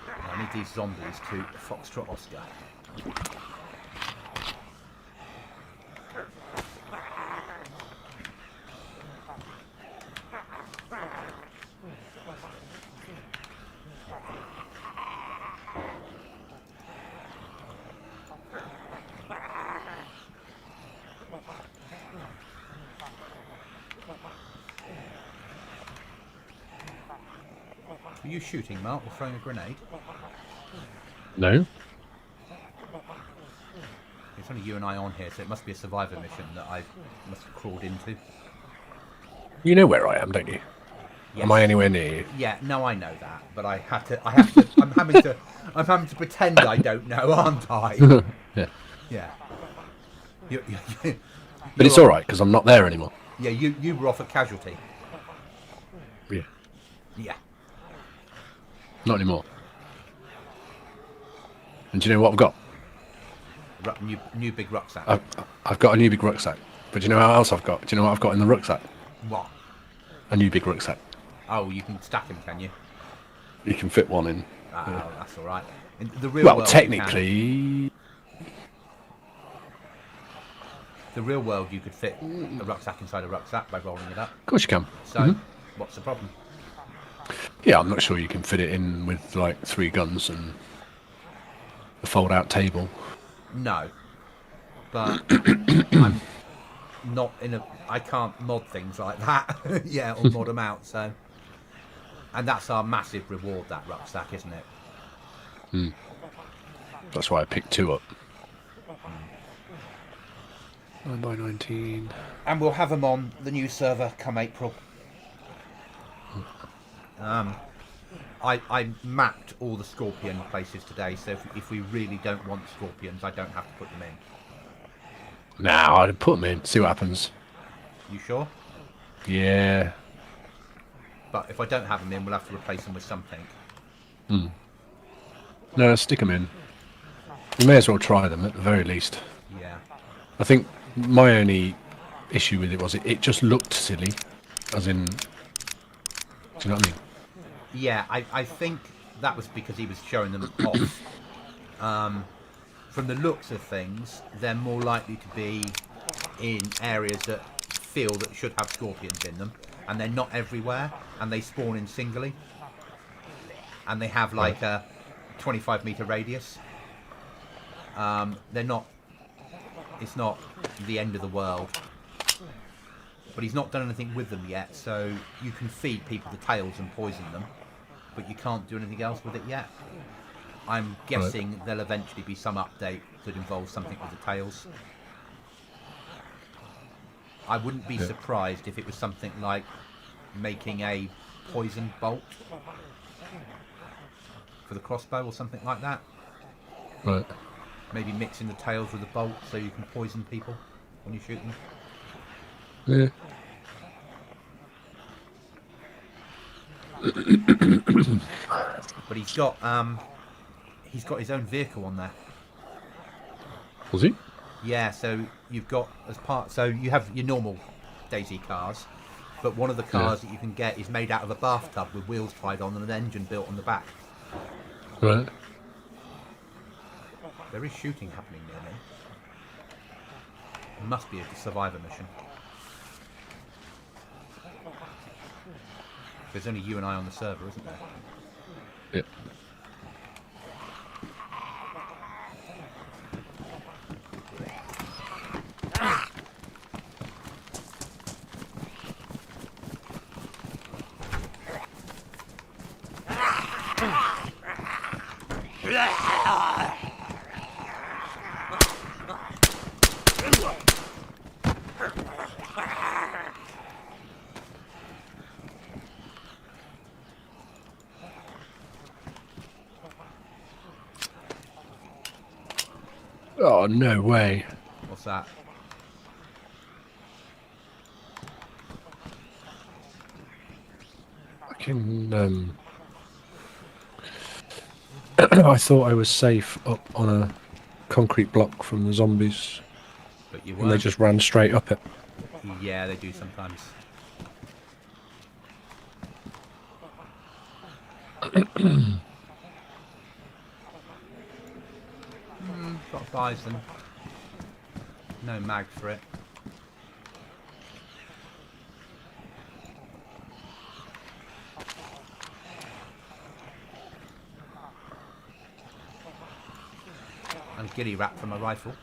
I need these zombies to Foxtrot Oscar. Are you shooting, Mark, or throwing a grenade? No. It's only you and I on here, so it must be a survivor mission that I must have crawled into. You know where I am, don't you? Yes. Am I anywhere near you? Yeah, no, I know that, but I'm having to pretend I don't know, aren't I? Yeah. Yeah. But it's all right because I'm not there anymore. Yeah, you were off at casualty. Yeah. Yeah. Not anymore. And do you know what I've got? New big rucksack. I've got a new big rucksack. But do you know what else I've got? Do you know what I've got in the rucksack? What? A new big rucksack. Oh, you can stack them, can you? You can fit one in. Oh, that's all right. In the real Well, world, technically... the real world, you could fit a rucksack inside a rucksack by rolling it up. Of course you can. So, what's the problem? Yeah, I'm not sure you can fit it in with like 3 guns and a fold-out table. No, but I'm not in a. I can't mod things like that. Yeah, or mod them out. So, and that's our massive reward. That rucksack, isn't it? That's why I picked 2 up. 9 by 19. And we'll have them on the new server come April. I mapped all the scorpion places today, so if we really don't want scorpions, I don't have to put them in. Now I'd put them in, see what happens. You sure? Yeah. But if I don't have them in, we'll have to replace them with something. No, stick them in. You may as well try them at the very least. Yeah. I think my only issue with it was it just looked silly, as in, do you know what I mean? Yeah, I think that was because he was showing them off. From the looks of things, they're more likely to be in areas that feel that should have scorpions in them, and they're not everywhere, and they spawn in singly, and they have like a 25-meter radius. They're not. It's not the end of the world, but he's not done anything with them yet. So you can feed people the tails and poison them, but you can't do anything else with it yet. I'm guessing there'll eventually be some update that involves something with the tails. I wouldn't be surprised if it was something like making a poison bolt for the crossbow or something like that. Right. Maybe mixing the tails with the bolt so you can poison people when you shoot them. Yeah. But he's got his own vehicle on there. Was he? Yeah, so you've got so you have your normal dayz cars, but one of the cars that you can get is made out of a bathtub with wheels tied on and an engine built on the back. Right. There is shooting happening near me. It must be a survivor mission. There's only you and I on the server, isn't there? Yep. Oh, no way. What's that? I thought I was safe up on a concrete block from the zombies, But you and they weren't. just ran straight up it. Yeah, they do sometimes. Got a bison. No mag for it. And gilly wrap from a rifle.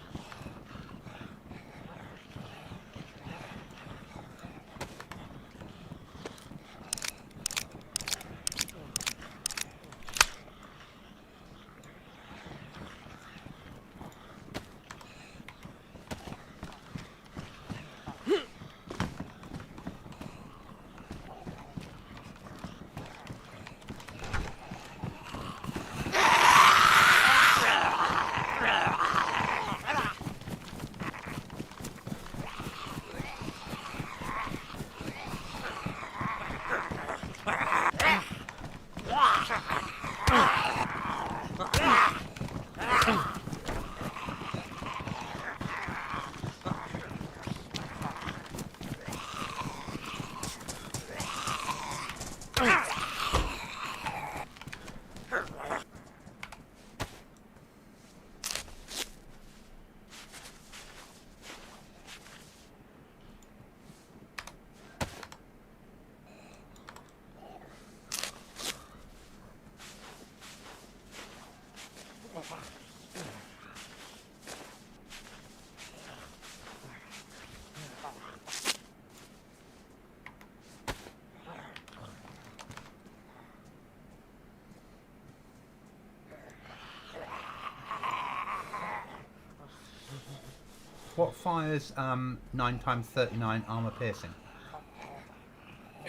What fires 9x39 armor piercing?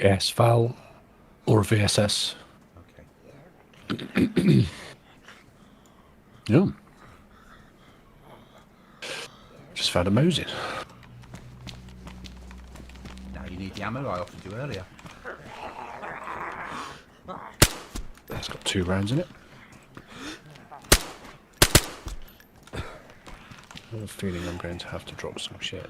Yes, Val or VSS. Okay. Yeah. Just found a Mosin. Now you need the ammo I offered you earlier. It's got 2 rounds in it. I have a feeling I'm going to have to drop some shit.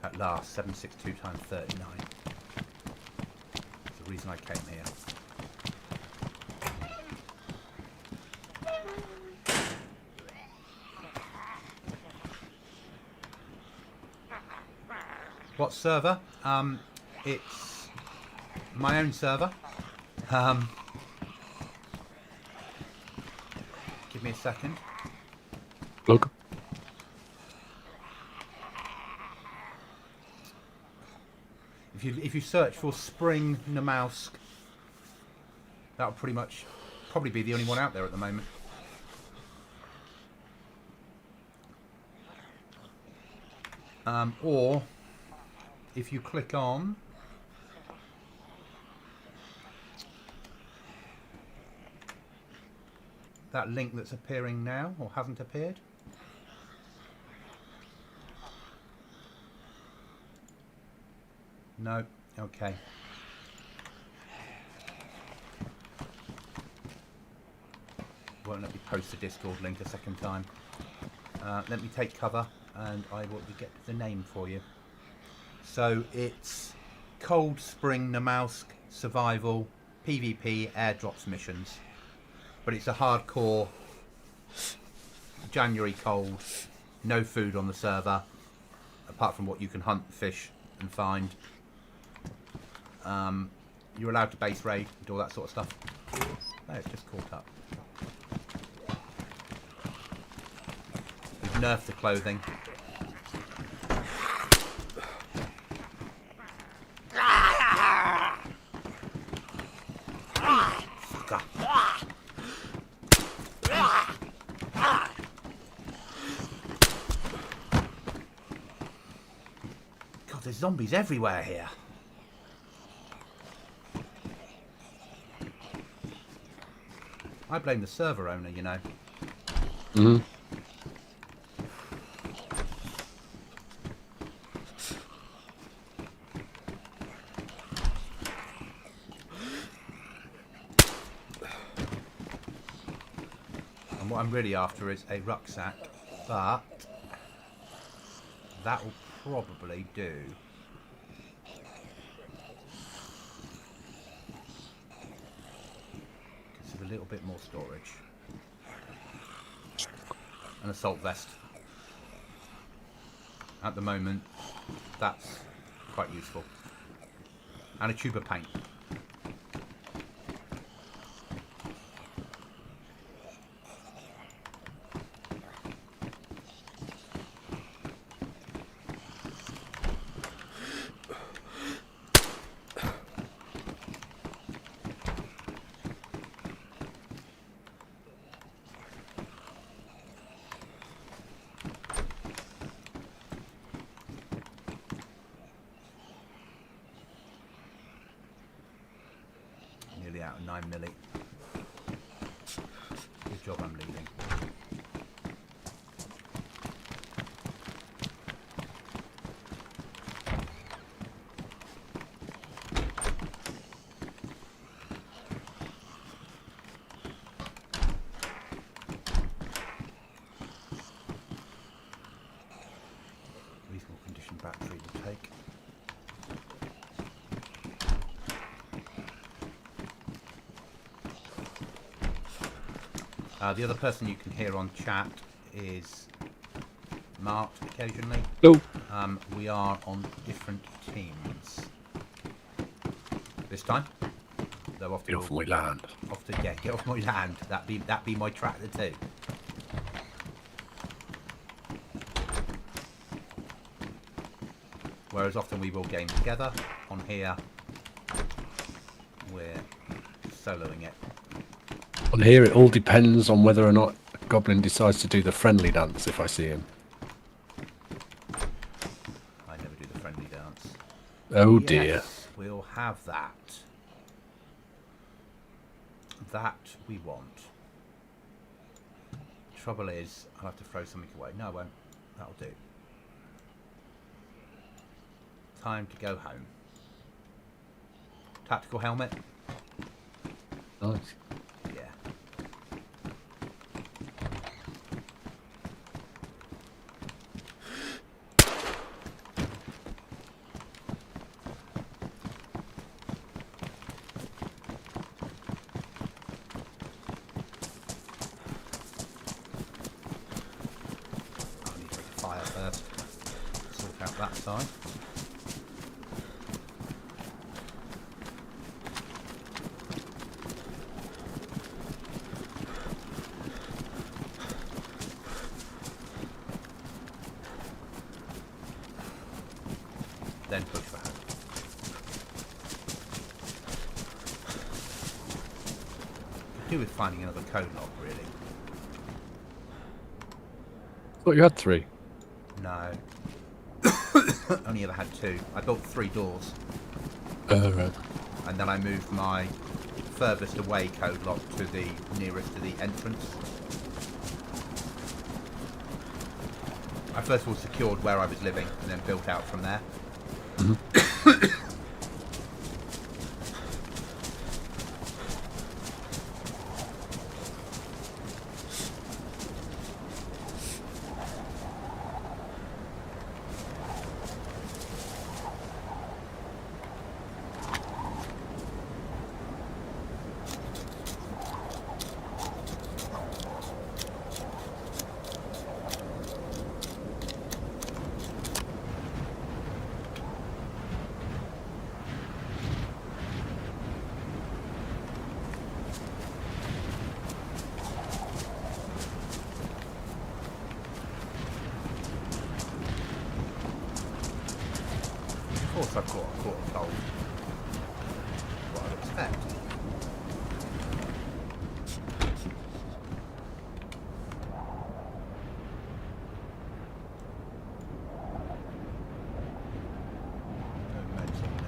At last, 762 times 39. That's the reason I came here. What server? It's my own server. Give me a second. Look. If you search for Spring Namalsk, that'll probably be the only one out there at the moment. Or if you click on that link that's appearing now, or hasn't appeared. No, okay. Won't let me post the Discord link a second time. Let me take cover and I will get the name for you. So it's Cold Spring Namalsk Survival PvP Airdrops Missions. But it's a hardcore January cold, no food on the server, apart from what you can hunt, fish and find. You're allowed to base raid and do all that sort of stuff. Oh, it's just caught up. We've nerfed the clothing. God, there's zombies everywhere here. I blame the server owner, you know. Mm-hmm. And what I'm really after is a rucksack, but that will probably do. A little bit more storage. An assault vest. At the moment, that's quite useful. And a tube of paint. Out of 9 milli. Good job I'm leaving. Reasonable condition battery will take. The other person you can hear on chat is Mark occasionally. Hello. We are on different teams this time. Though often Get off my land. Yeah, get off my land. That be my tractor too. Whereas often we will game together. On here, we're soloing it. On here, it all depends on whether or not Goblin decides to do the friendly dance if I see him. I never do the friendly dance. Oh yes, dear. We'll have that. That we want. Trouble is, I'll have to throw something away. No, I won't. That'll do. Time to go home. Tactical helmet. Nice. Yeah. I need to make a fire first. Sort out that side. Then push for home. Could do with finding another code lock, really. Thought you had 3. No. Only ever had 2. I built 3 doors, Right. and then I moved my furthest away code lock to the nearest to the entrance. I first of all secured where I was living, and then built out from there. Of course I've got a quart of gold. What I'd expect. No meds on me.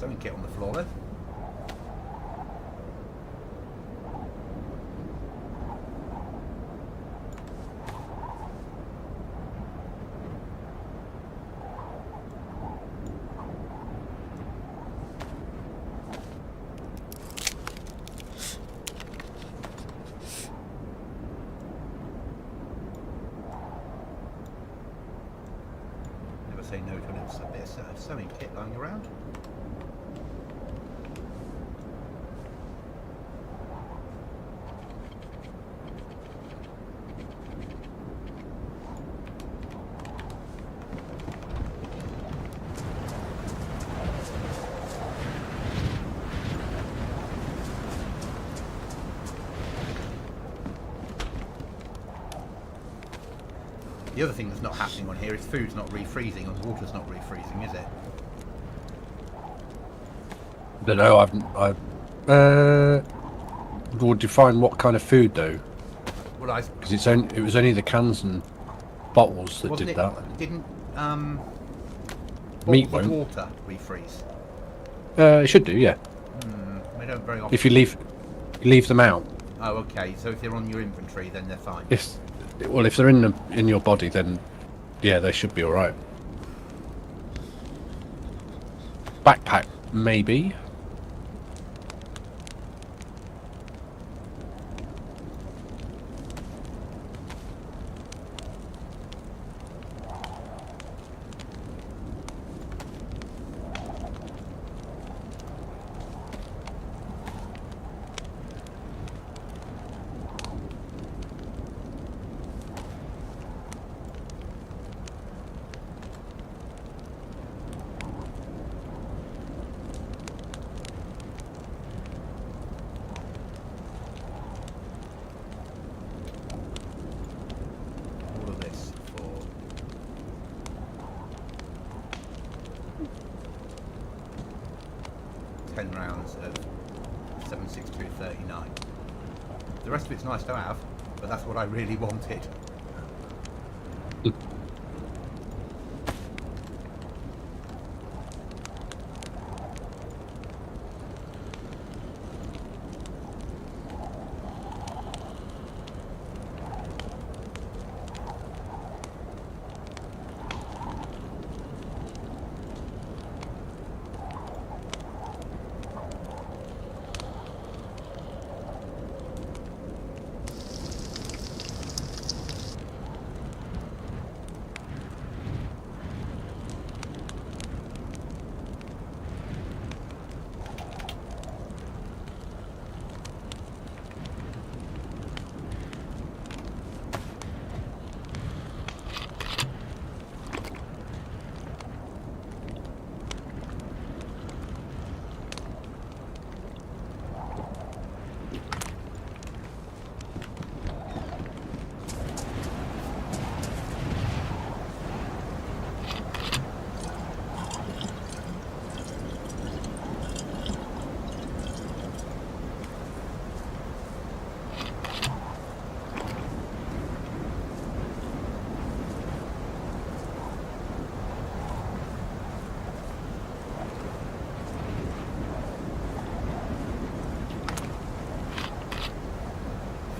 Sewing kit on the floor then. Never say no to a bit of sewing kit lying around. The other thing that's not happening on here is food's not refreezing and water's not refreezing, is it? Don't know. Would define what kind of food though, Well, because it was only the cans and bottles that did that. Didn't Meat bottles of won't. water refreeze? It should do, yeah. They don't very often. If you leave them out. Oh, okay. So if they're on your inventory, then they're fine. If they're in your body, then yeah, they should be all right. Backpack, maybe. 10 rounds of 7.62.39. The rest of it's nice to have, but that's what I really wanted.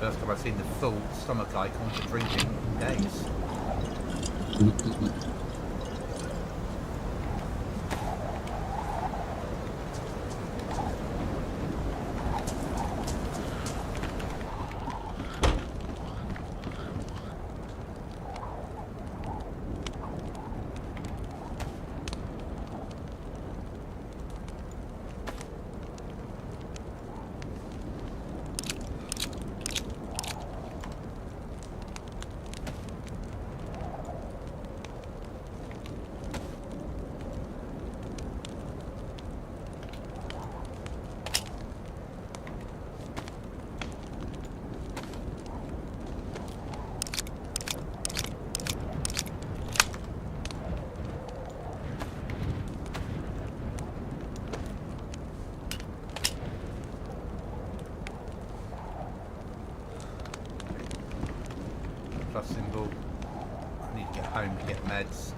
First time I've seen the full stomach icon for drinking in days. Plus symbol. I need to get home to get meds.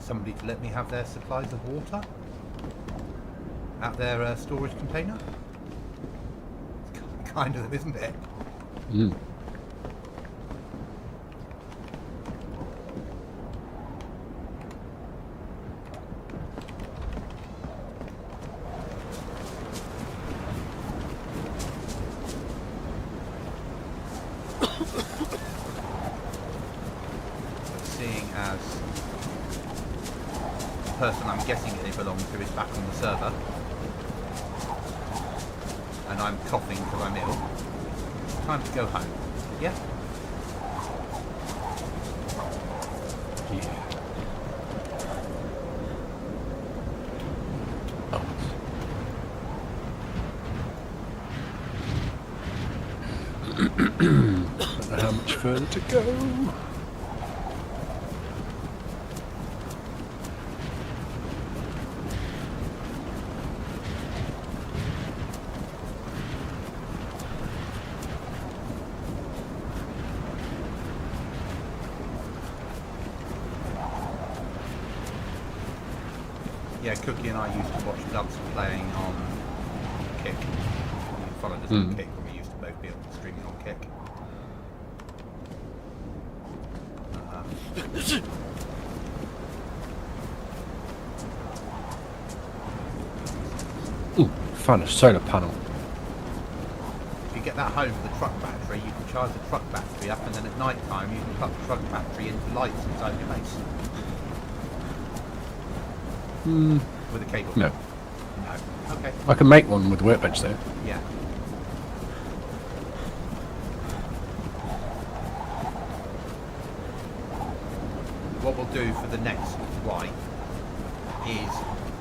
Somebody to let me have their supplies of water out their storage container. It's kind of, isn't it? Mm. Seeing as person I'm guessing they belong to is back on the server and I'm coughing because I'm ill. It's time to go home. Yeah? Yeah. Don't know how much further to go. Yeah, Cookie and I used to watch Dubs playing on Kick. He followed us on Kick when we used to both be streaming on Kick. Ooh, found a solar panel. If you get that home with the truck battery, you can charge the truck battery up, and then at night time you can plug the truck battery into lights inside your base. With a cable? No. No. Okay. I can make one with the workbench though. Yeah. What we'll do for the next wipe is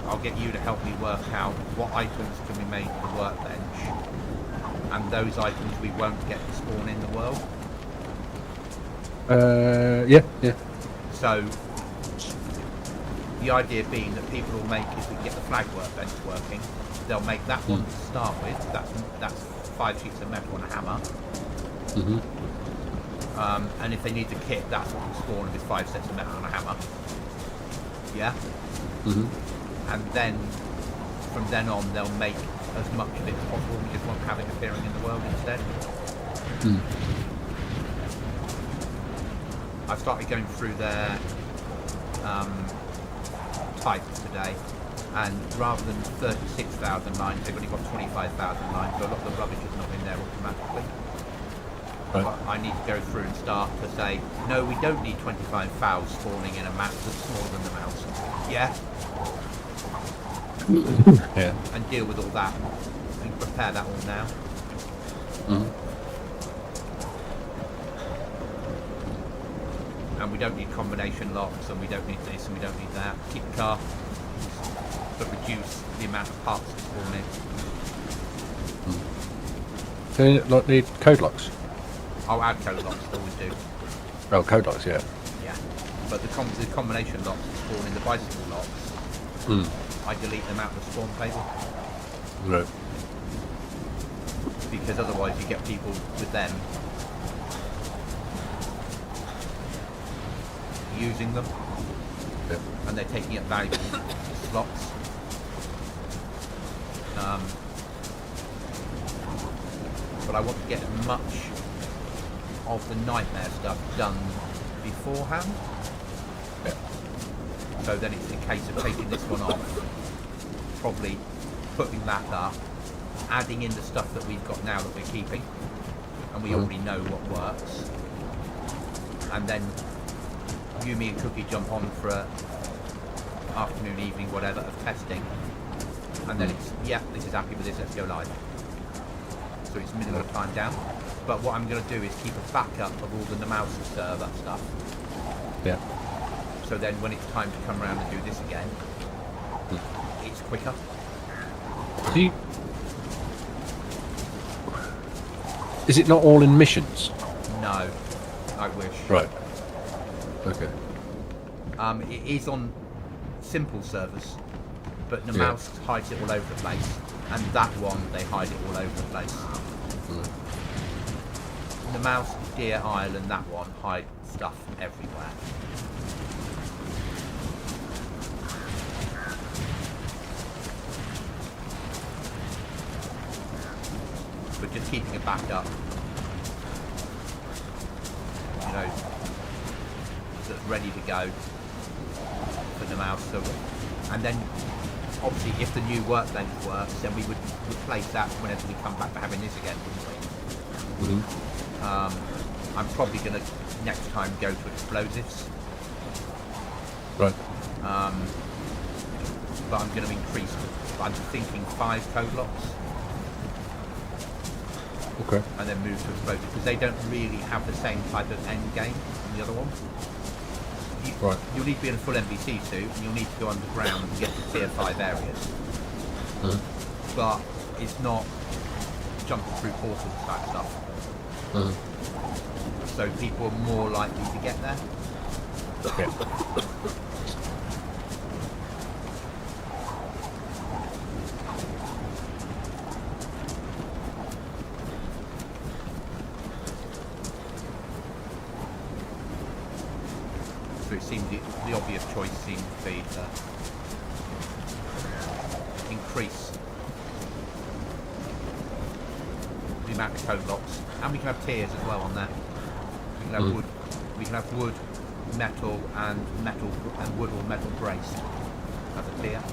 I'll get you to help me work out what items can we make for the workbench, and those items we won't get to spawn in the world. Yeah. So the idea being that people will make, if we get the flag workbench working, they'll make that one to start with. That's 5 sheets of metal and a hammer. And if they need the kit, that's what will spawn with 5 sets of metal and a hammer. Yeah. And then from then on, they'll make as much of it as possible. We just won't have it appearing in the world instead. I've started going through their types today, and rather than 36,000 lines, they've only got 25,000 lines, so a lot of the rubbish is not in there automatically. Right. But I need to go through and start to say, no, we don't need 25 fouls spawning in a map that's smaller than the mouse. Yeah? Yeah. And deal with all that. And prepare that all now. And we don't need combination locks, and we don't need this, and we don't need that. Keep the car, but reduce the amount of parts that spawn in. Do you not need code locks? I'll add code locks, always do. Oh, code locks, yeah. Yeah. But the combination locks that spawn in the bicycle locks, I delete them out of the spawn table. Right. Because otherwise you get people with them using them, and they're taking up valuable slots. But I want to get as much of the nightmare stuff done beforehand. Yeah. So then it's a case of taking this one off, probably putting that up, adding in the stuff that we've got now that we're keeping, and we already know what works, and then you, me and Cookie jump on for a afternoon, evening, whatever, of testing, and then it's, yeah, this is happy with this, let's go live. So it's minimal time down. But what I'm going to do is keep a backup of all the Namalsk server stuff. Yeah. So then when it's time to come around and do this again, it's quicker. Is it not all in missions? No, I wish. Right. Okay. It is on simple servers, but Namalsk hides it all over the place, and that one they hide it all over the place. Namalsk, Deer Isle, and that one hide stuff everywhere. But just keeping a backup, you know, that's ready to go for the mouse. So, and then obviously if the new workbench works, then we would replace that whenever we come back to having this again, wouldn't we? I'm probably going to next time go to explosives. Right. But I'm going to increase, I'm thinking 5 code locks. Okay. And then move to explosives, because they don't really have the same type of end game on the other one. Right. You'll need to be in a full NPC suit, and you'll need to go underground and get to tier 5 areas. But it's not jumping through portals type stuff. So people are more likely to get there. Yeah. So it seemed the obvious choice seemed to be increase the amount of code blocks, and we can have tiers as well on there. We can have wood. We can have wood, metal, and wood or metal braced as a tier.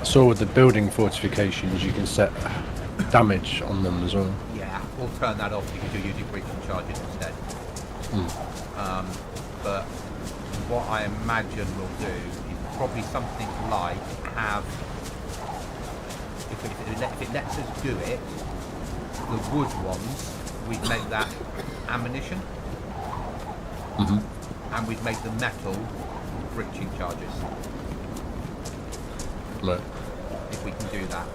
I saw with the building fortifications you can set damage on them as well. Yeah, we'll turn that off because you're using breaching charges instead. But what I imagine we'll do is probably something like have, if it lets us do it, the wood ones, we'd make that ammunition, and we'd make the metal breaching charges. Right. If we can do that.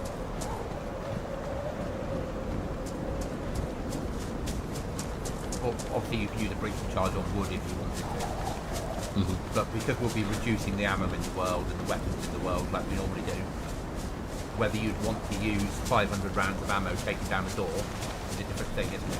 Or obviously you can use a breaching charge on wood if you wanted to. But because we'll be reducing the ammo in the world and the weapons in the world like we normally do, whether you'd want to use 500 rounds of ammo taking down a door is a different thing, isn't it?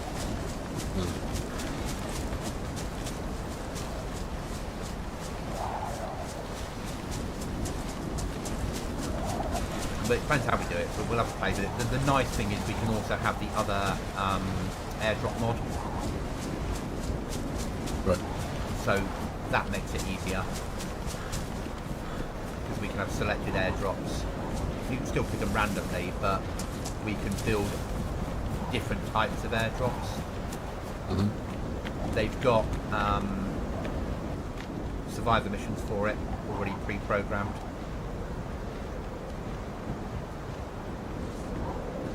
But it depends how we do it, but we'll have to play with it. The nice thing is we can also have the other airdrop mod. Right. So that makes it easier. Because we can have selected airdrops. You can still pick them randomly, but we can build different types of airdrops. They've got survivor missions for it already pre-programmed.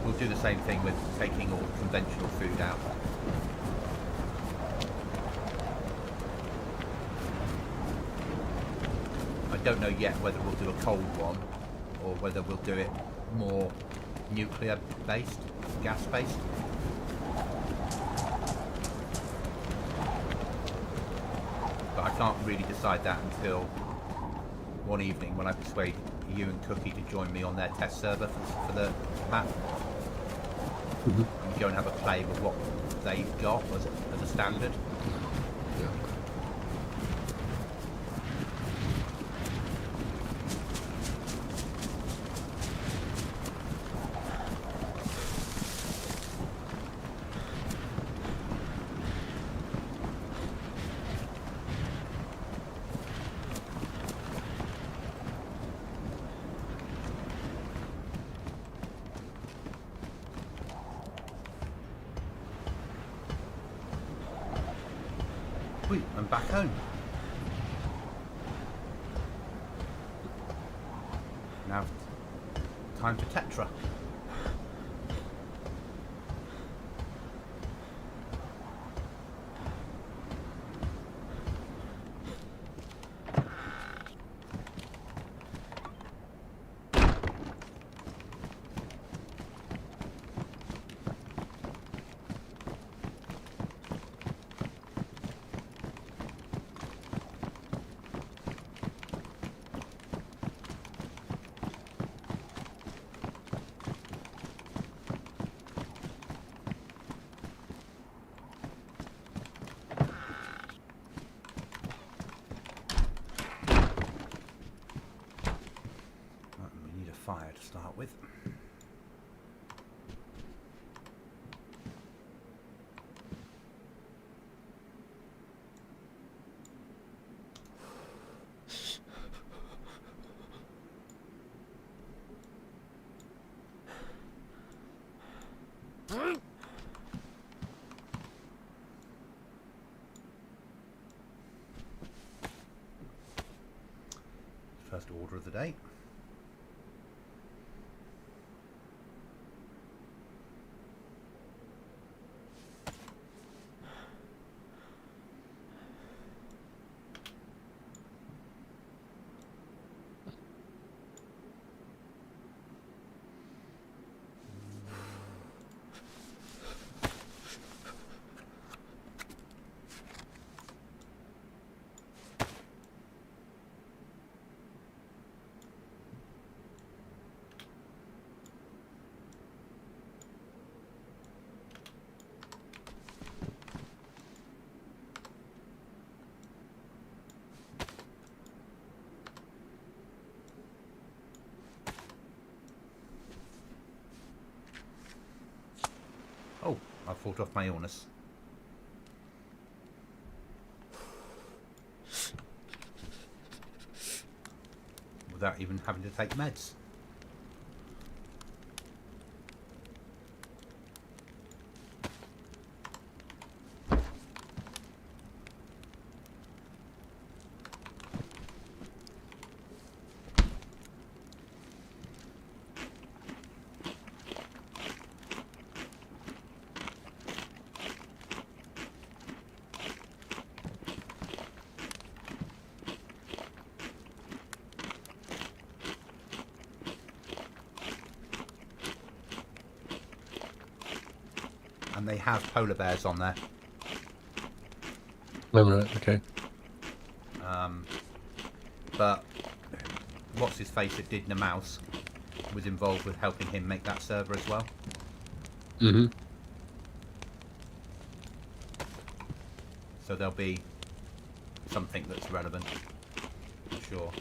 We'll do the same thing with taking all conventional food out. I don't know yet whether we'll do a cold one or whether we'll do it more nuclear based, gas based. But I can't really decide that until one evening when I persuade you and Cookie to join me on their test server for the map. And go and have a play with what they've got as a standard. I'm back home. Now, time for Tetra. Fire to start with. First order of the day. fought off my illness. Without even having to take meds. And they have polar bears on there. Oh, right, okay. But what's his face that did Namalsk was involved with helping him make that server as well. Mm-hmm. So there'll be something that's relevant, for sure.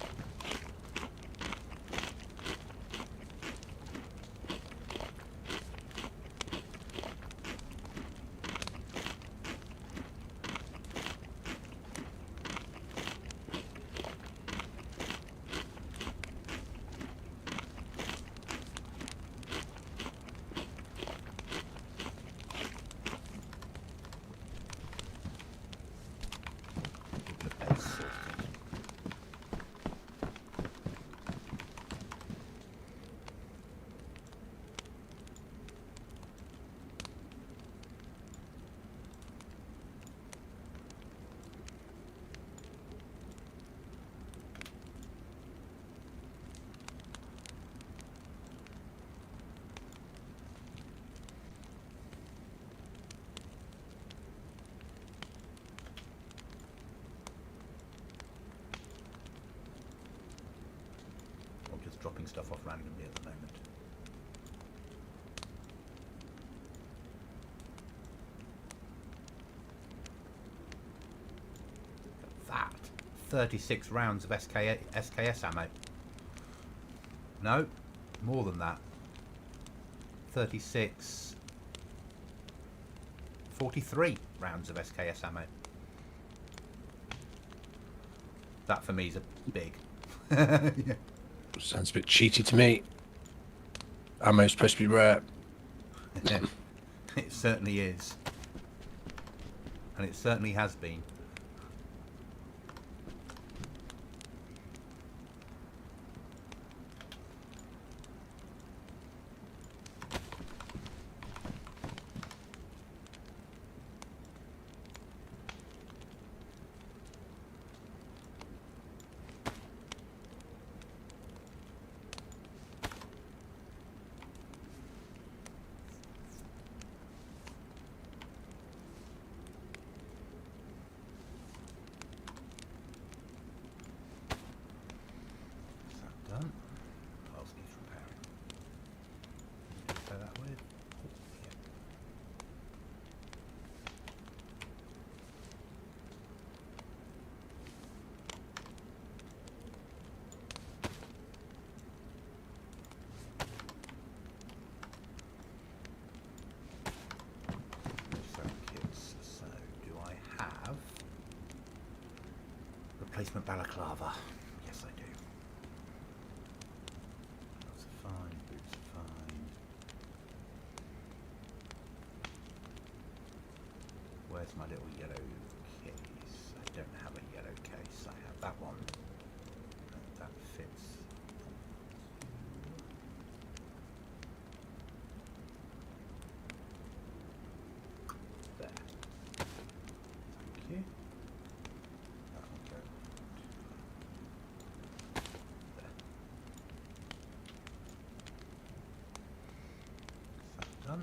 Dropping stuff off randomly at the moment. That 36 rounds of SKS ammo. No, more than that. 36, 43 rounds of SKS ammo. That for me is a big. Yeah. Sounds a bit cheaty to me. Ammo's supposed to be rare. It certainly is. And it certainly has been. Done. What else needs repairing? Repair that with. Yeah. So kits. So do I have replacement balaclava? Yes, I do. That's fine. Boots are fine. Where's my little yellow case? I don't have a yellow case. I have that one. That fits. There. Thank you. That'll go. There. Is that done?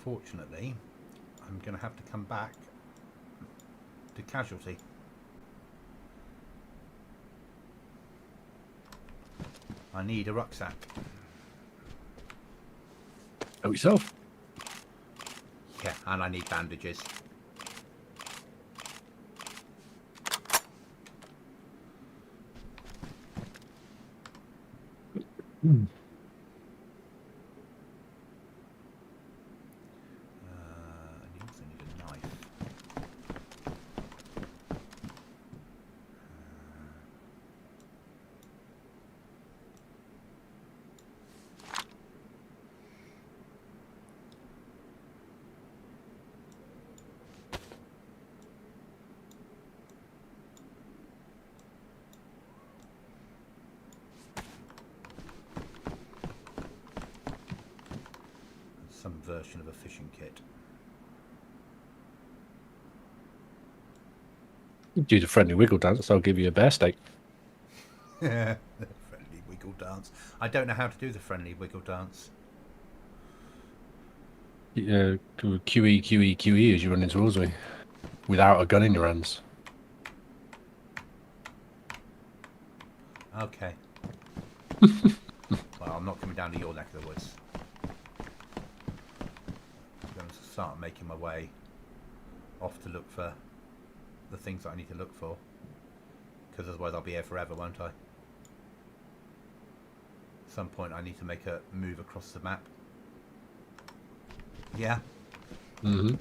unfortunately, I'm going to have to come back to casualty. I need a rucksack. Help yourself. Yeah, and I need bandages. Mm. And you also need a knife. Some version of a fishing kit. Do the friendly wiggle dance, I'll give you a bear steak. The friendly wiggle dance. I don't know how to do the friendly wiggle dance. QE as you run towards me. Without a gun in your hands. Okay. Well, I'm not coming down to your neck of the woods. I'm going to start making my way off to look for the things that I need to look for. Because otherwise I'll be here forever, won't I? At some point I need to make a move across the map. Yeah? Mm-hmm.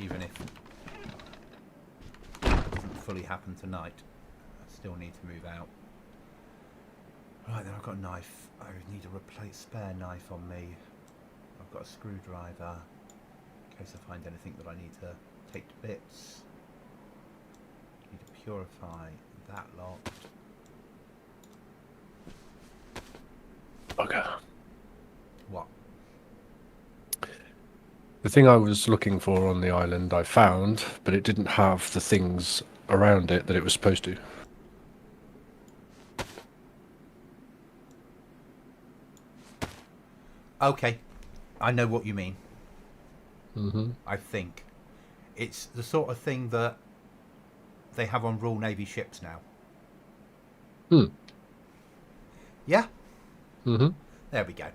Even if it doesn't fully happen tonight, I still need to move out. Right, then I've got a knife. I need a spare knife on me. I've got a screwdriver in case I find anything that I need to take to bits. Need to purify that lot. Okay. What? The thing I was looking for on the island I found, but it didn't have the things around it that it was supposed to. Okay, I know what you mean. Mm-hmm. I think it's the sort of thing that they have on Royal Navy ships now. Hmm. Yeah? Mm-hmm. There we go.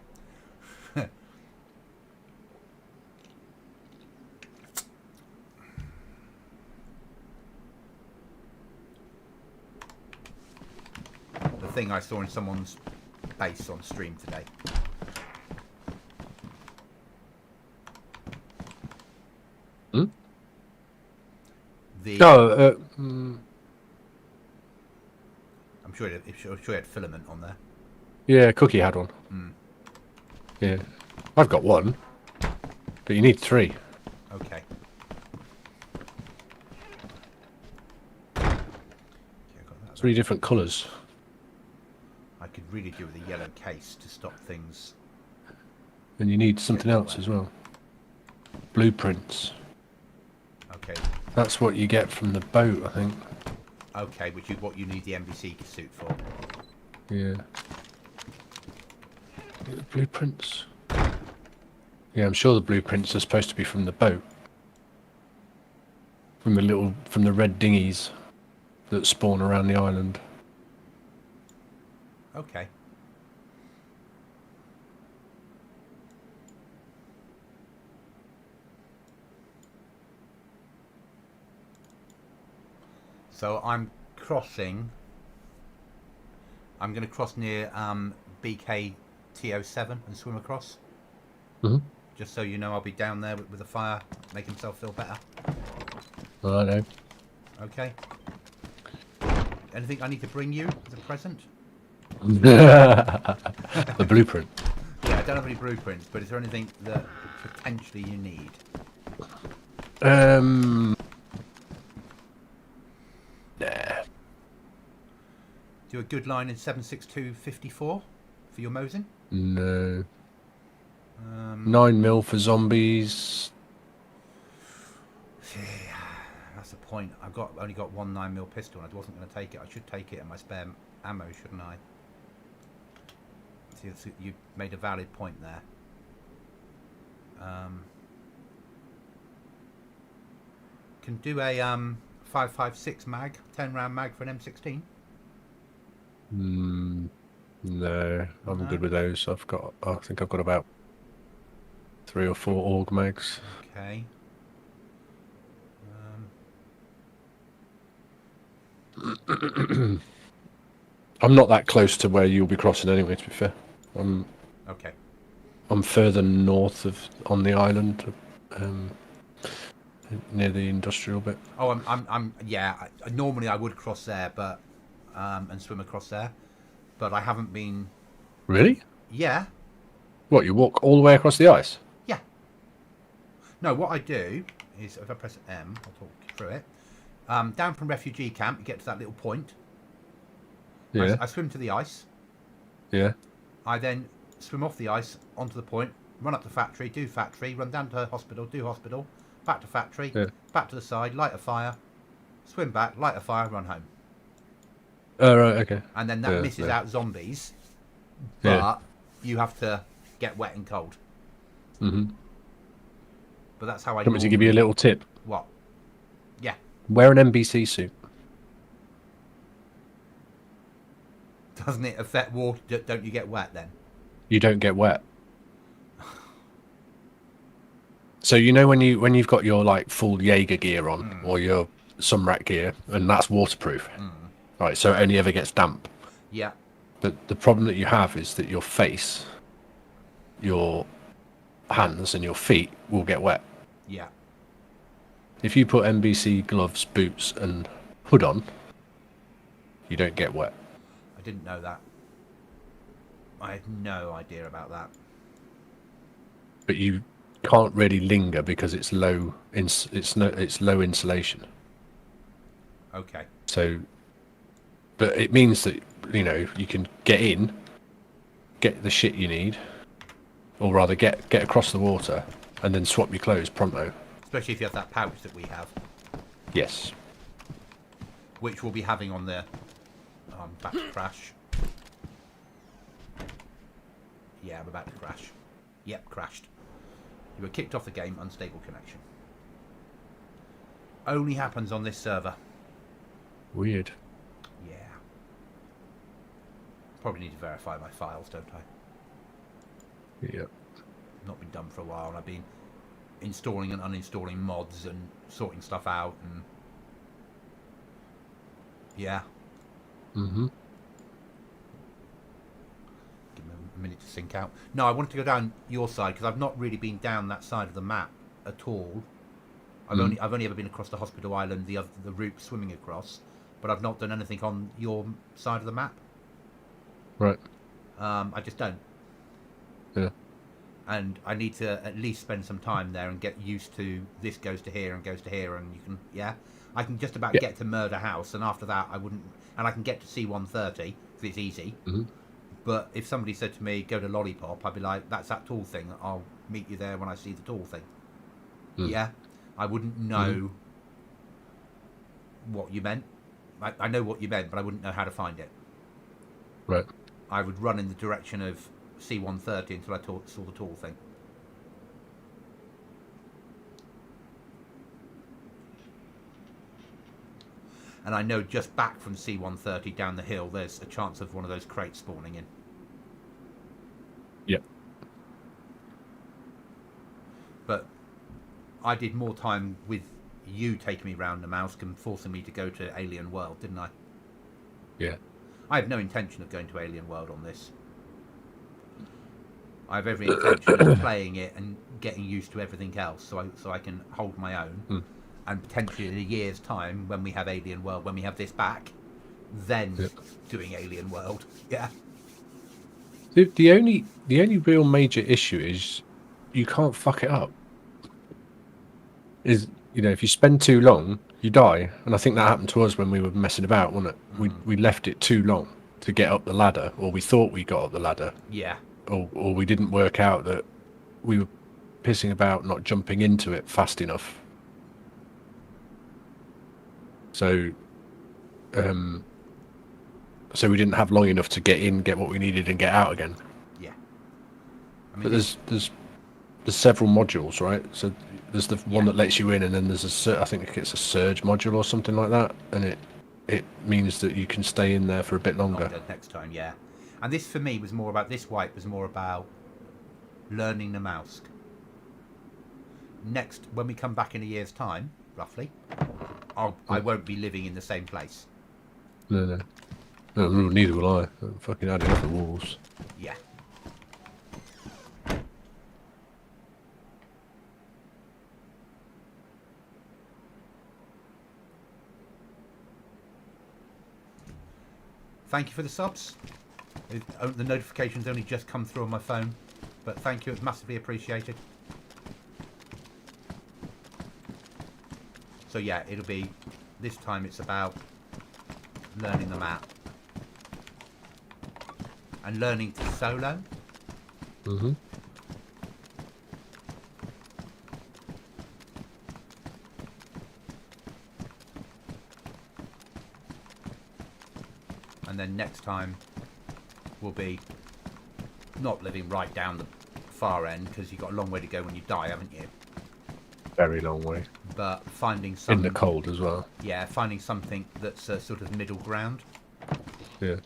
The thing I saw in someone's base on stream today. Hmm? The I'm sure it had filament on there. yeah, Cookie had one. Mm. Yeah. I've got one. But you need 3. Okay. Okay, I got that. 3 different colours. I could really do with a yellow case to stop things. And you need something else as well. Blueprints. Okay. That's what you get from the boat, I think. Okay, which is what you need the NBC suit for. Yeah. The blueprints. Yeah, I'm sure the blueprints are supposed to be from the boat. From the red dinghies that spawn around the island. Okay. So I'm crossing. I'm going to cross near BKT07 and swim across. Mm-hmm. Just so you know, I'll be down there with a fire, make himself feel better. I know. Okay. Anything I need to bring you as a present? The blueprint. Yeah, I don't have any blueprints, but is there anything that potentially you need? Nah. Do a good line in 76254 for your Mosin? No. 9mm for zombies. That's the point. Only got one 9mm pistol and I wasn't going to take it. I should take it in my spare ammo, shouldn't I? You made a valid point there. Can do a 5.56 mag, 10 round mag for an M16. No, I'm No? good with those. I think I've got about 3 or 4 AUG mags. Okay. I'm not that close to where you'll be crossing anyway, to be fair. Okay. I'm further north on the island, near the industrial bit. Oh, yeah. Normally I would cross there, but and swim across there, but I haven't been. Really? Yeah. What, you walk all the way across the ice? Yeah. No, what I do is if I press M, I'll talk you through it. Down from refugee camp, you get to that little point. Yeah. I swim to the ice. Yeah. I then swim off the ice onto the point, run up to factory, do factory, run down to hospital, do hospital, back to factory, back to the side, light a fire, swim back, light a fire, run home. Oh, right, okay. And then that misses out zombies, but you have to get wet and cold. Mm-hmm. But that's how I. Want me to give you a little tip? What? Yeah. Wear an NBC suit. Doesn't it affect water? Don't you get wet then? You don't get wet. So you know when you've got your like full Jaeger gear on or your Sumrak gear, and that's waterproof, right? So it only ever gets damp. Yeah. But the problem that you have is that your face, your hands, and your feet will get wet. Yeah. If you put NBC gloves, boots, and hood on, you don't get wet. I didn't know that. I had no idea about that. But you can't really linger because it's low. It's low insulation. Okay. So, but it means that you can get in, get the shit you need, or rather get across the water, and then swap your clothes pronto. Especially if you have that pouch that we have. Yes. Which we'll be having on the back to crash. Yeah, I'm about to crash. Yep, crashed. You were kicked off the game, unstable connection. Only happens on this server. Weird. Yeah. Probably need to verify my files, don't I? Yeah. Not been done for a while, and I've been installing and uninstalling mods and sorting stuff out, and yeah. Mm-hmm. Give me a minute to sync out. No, I wanted to go down your side because I've not really been down that side of the map at all. I've only ever been across the hospital island, the route swimming across, but I've not done anything on your side of the map. Right. I just don't. Yeah. And I need to at least spend some time there and get used to this goes to here and goes to here, and you can I can just about get to Murder House, and after that I wouldn't, and I can get to C-130 because it's easy. Mm-hmm. But if somebody said to me, go to Lollipop, I'd be like, that's that tall thing. I'll meet you there when I see the tall thing. Yeah. I wouldn't know what you meant. I know what you meant, but I wouldn't know how to find it. Right. I would run in the direction of C-130 until I saw the tall thing. And I know just back from C-130 down the hill, there's a chance of one of those crates spawning in. Yep. But I did more time with you taking me round Namalsk and forcing me to go to Alien World, didn't I? Yeah. I have no intention of going to Alien World on this. I have every intention of playing it and getting used to everything else, so I can hold my own. And potentially in a year's time, when we have Alien World, when we have this back, then doing Alien World. Yeah. The only real major issue is you can't fuck it up. If you spend too long, you die, and I think that happened to us when we were messing about, wasn't it? We left it too long to get up the ladder, or we thought we got up the ladder. Yeah. Or we didn't work out that we were pissing about not jumping into it fast enough. So we didn't have long enough to get in, get what we needed, and get out again. mean, But there's several modules, right? So there's the one that lets you in, and then there's I think it's a surge module or something like that, and it means that you can stay in there for a bit longer. Next time, yeah. And this for me was more about this wipe was more about learning Namalsk. Next, when we come back in a year's time, roughly, I won't be living in the same place. No, neither will I. I'm fucking had enough of wolves. Yeah. Thank you for the subs. The notifications only just come through on my phone, but thank you, it's massively appreciated. So yeah, it'll be, this time it's about learning the map. And learning to solo. Mm-hmm. And then next time will be not living right down the far end, because you've got a long way to go when you die, haven't you? Very long way. But finding some... In the cold as well. Yeah, finding something that's a sort of middle ground. Yeah.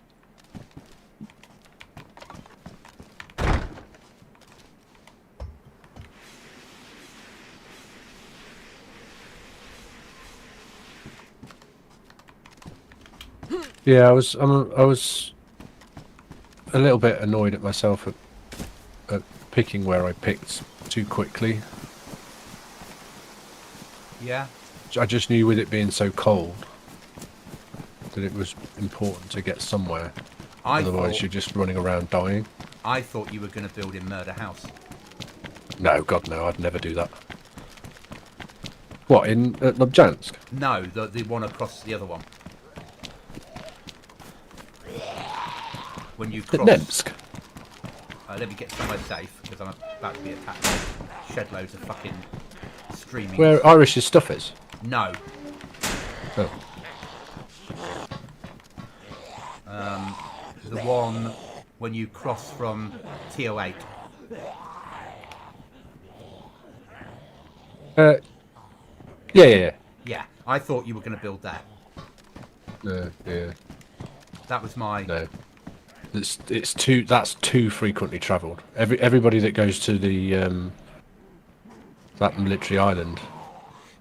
Yeah, I was a little bit annoyed at myself at picking where I picked too quickly. Yeah. I just knew with it being so cold that it was important to get somewhere. Otherwise you're just running around dying. I thought you were going to build in Murder House. No, God no, I'd never do that. What, in Lubjansk? No, the one across the other one. When you cross... Nemsk? Let me get somewhere safe, because I'm about to be attacked. Shed loads of fucking streaming... Where Irish's stuff is? No. Oh. The one when you cross from TO8. Yeah. Yeah, I thought you were going to build that. Yeah. That was my... No. That's too frequently travelled. Everybody that goes to the that military island,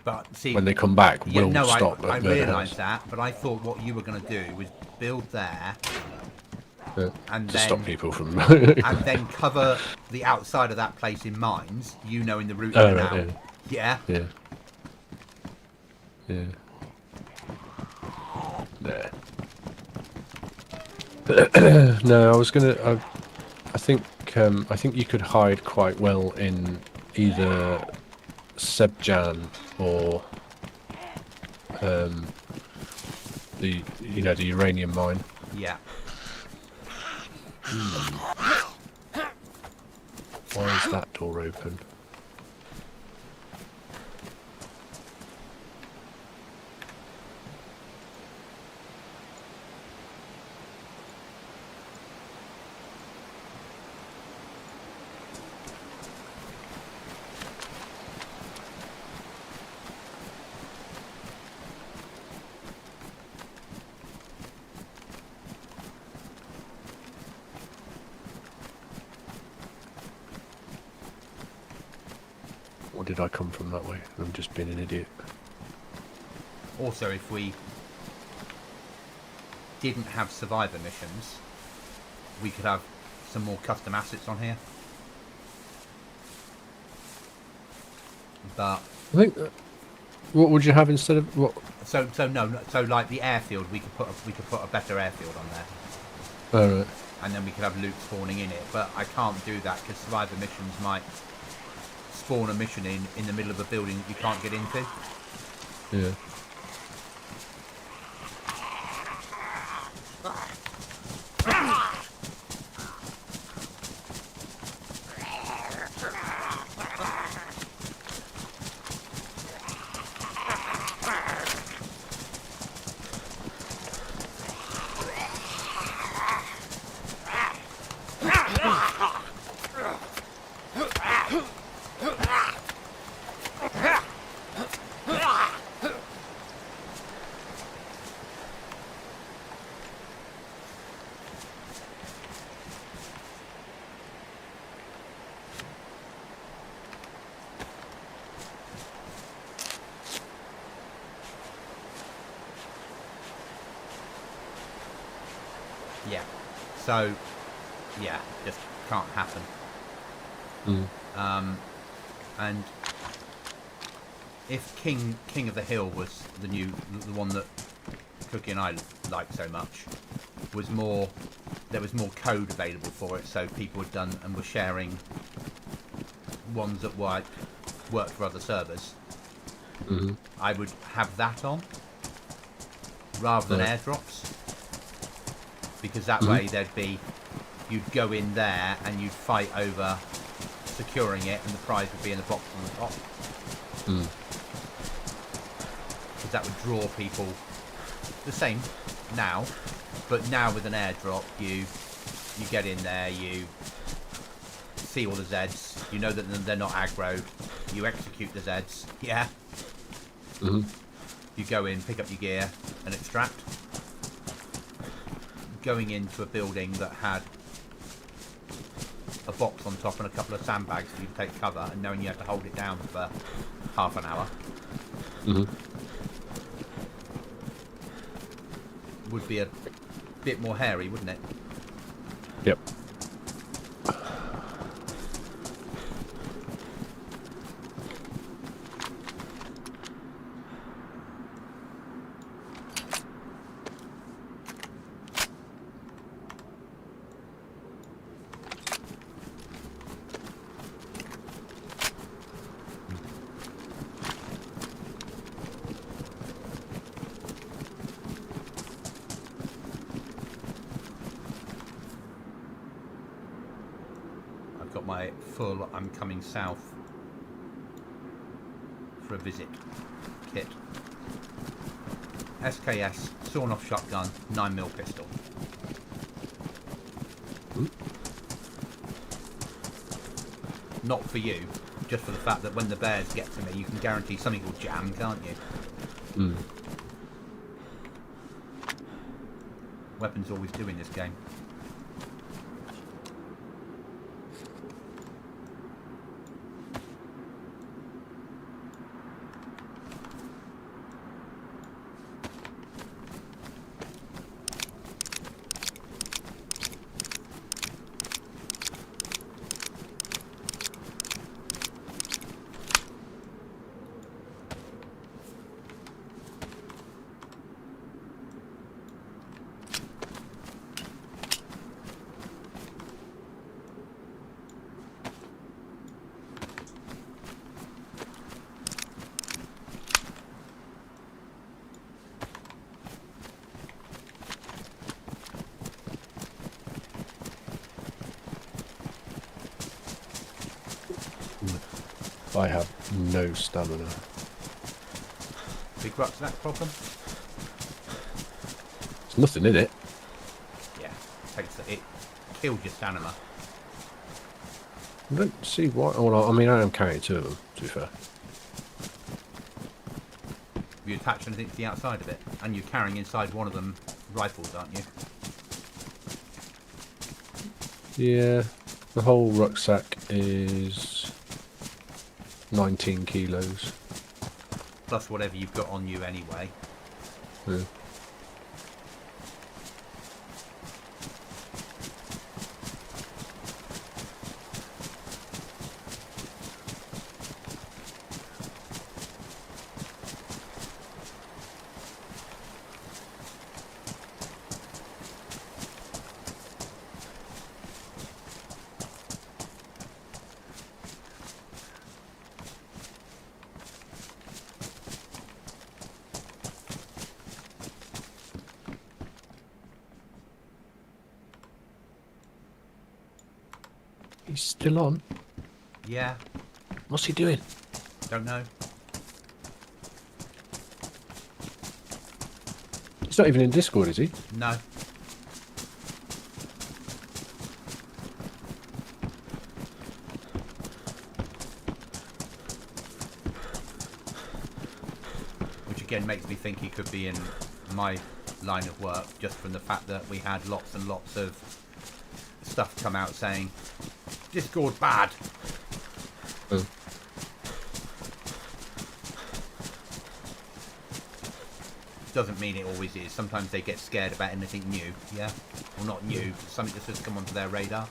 but see, when they come back, will stop. I realised that, but I thought what you were going to do was build there, and to then stop people from, and then cover the outside of that place in mines. You knowing the route in and out. Yeah. Nah. No, I was gonna. I think you could hide quite well in either Sebjan or the uranium mine. Yeah. Why is that door open? Or did I come from that way? I'm just being an idiot. Also, if we didn't have survivor missions, we could have some more custom assets on here. But I think. What would you have instead of what? So like the airfield, we could put a better airfield on there. Oh, right. And then we could have loot spawning in it. But I can't do that because survivor missions might spawn a mission in the middle of a building that you can't get into. Yeah. Yeah. So, yeah, just can't happen. And if King of the Hill was the one that Cookie and I liked so much, there was more code available for it, so people had done and were sharing ones that worked for other servers. I would have that on rather than airdrops, because that way you'd go in there and you'd fight over securing it, and the prize would be in the box on the top. Because that would draw people the same now, but now with an airdrop, you get in there, you see all the Zeds, you know that they're not aggroed, you execute the Zeds, yeah. You go in, pick up your gear, and extract. Going into a building that had a box on top and a couple of sandbags for you to take cover, and knowing you have to hold it down for half an hour, would be a bit more hairy, wouldn't it? Yep. Got my full I'm coming south for a visit kit. SKS, sawn-off shotgun, 9mm pistol. Not for you, just for the fact that when the bears get to me, you can guarantee something will jam, can't you? Weapons always do in this game. I have no stamina. Big rucksack problem? There's nothing in it. Yeah, it kills your stamina. I don't see why. Well, I mean, I am carrying two of them, to be fair. You attach anything to the outside of it, and you're carrying inside one of them rifles, aren't you? Yeah, the whole rucksack is 19 kilos. Plus whatever you've got on you anyway. Yeah. He's still on? Yeah. What's he doing? Don't know. He's not even in Discord, is he? No. Which again makes me think he could be in my line of work, just from the fact that we had lots and lots of stuff come out saying Discord bad. Oh. doesn't mean it always is. Sometimes they get scared about anything new, yeah? Well, not new, but something that's just come onto their radar.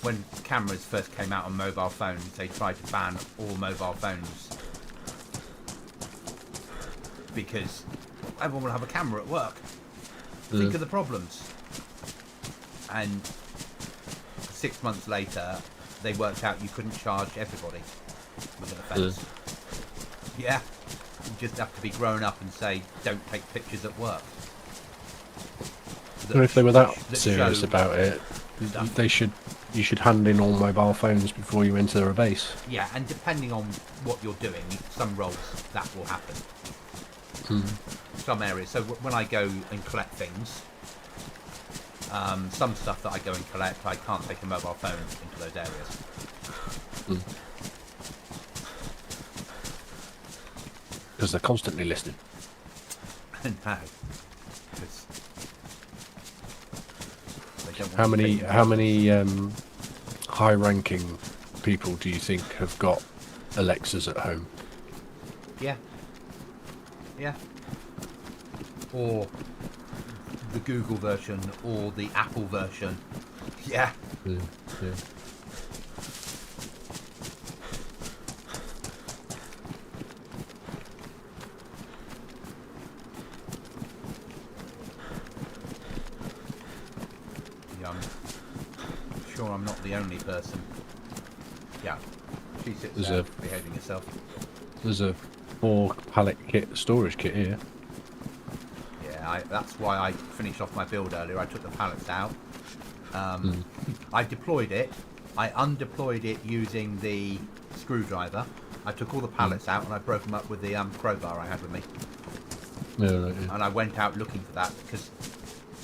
When cameras first came out on mobile phones, they tried to ban all mobile phones because everyone will have a camera at work. Think of the problems. And 6 months later, they worked out you couldn't charge everybody with an offence. Yeah, you just have to be grown up and say, don't take pictures at work. Or if they were that that serious show about it, stuff. you should hand in all mobile phones before you enter a base. Yeah, and depending on what you're doing, some roles that will happen. Some areas. So when I go and collect things, some stuff that I go and collect, I can't take a mobile phone into those areas. Because they're constantly listening. No. 'Cause they don't want How to many take- how many high-ranking people do you think have got Alexas at home? Yeah. Yeah. Or the Google version or the Apple version. Yeah. Yeah. Yeah, I'm sure I'm not the only person. Yeah. She sits There's there behaving herself. There's a 4-pallet storage kit here. Yeah, that's why I finished off my build earlier. I took the pallets out. I deployed it. I undeployed it using the screwdriver. I took all the pallets out and I broke them up with the crowbar I had with me. Yeah, right, yeah. And I went out looking for that because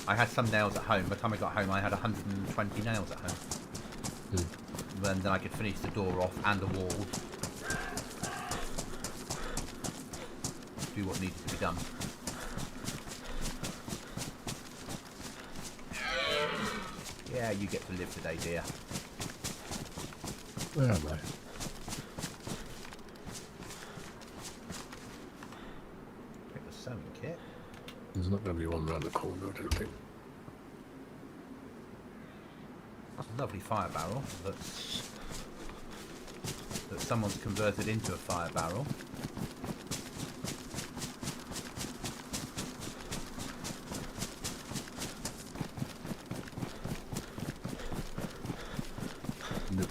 I had some nails at home. By the time I got home, I had 120 nails at home. Then I could finish the door off and the wall. Do what needed to be done. Yeah, you get to live today, dear. Where am I? Pick the sewing kit. There's not going to be one round the corner, I don't think. That's a lovely fire barrel that someone's converted into a fire barrel. Nope.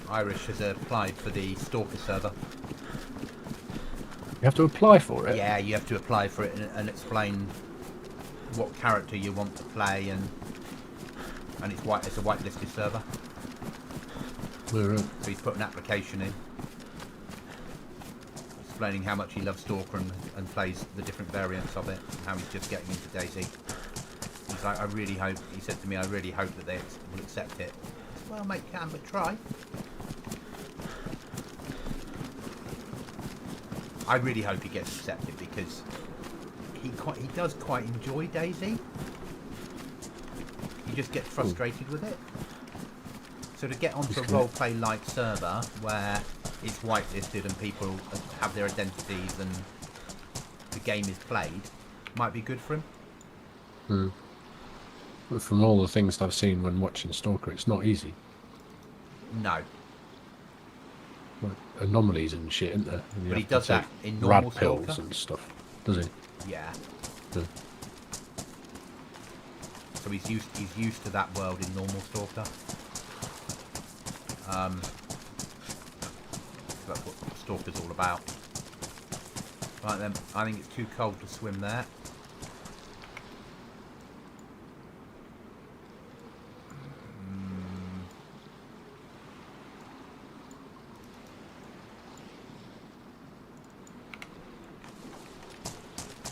Irish has applied for the Stalker server. You have to apply for it? Yeah, you have to apply for it and explain what character you want to play, and it's a whitelisted server. Yeah, right. So he's put an application in, explaining how much he loves Stalker and plays the different variants of it, and how he's just getting into dayz. He's like, I really hope, he said to me, I really hope that they will accept it. I said, well, mate, can but try. I really hope he gets accepted because he does quite enjoy dayz. He just gets frustrated with it. So to get onto a roleplay like server where it's whitelisted and people have their identities and the game is played might be good for him. But from all the things I've seen when watching Stalker, it's not easy. No. Like anomalies and shit, isn't there? And But he have to does that take in normal rad pills Stalker. and stuff, does he? Yeah. Yeah. So he's used to that world in normal Stalker. That's what Stalker's all about. Right then, I think it's too cold to swim there.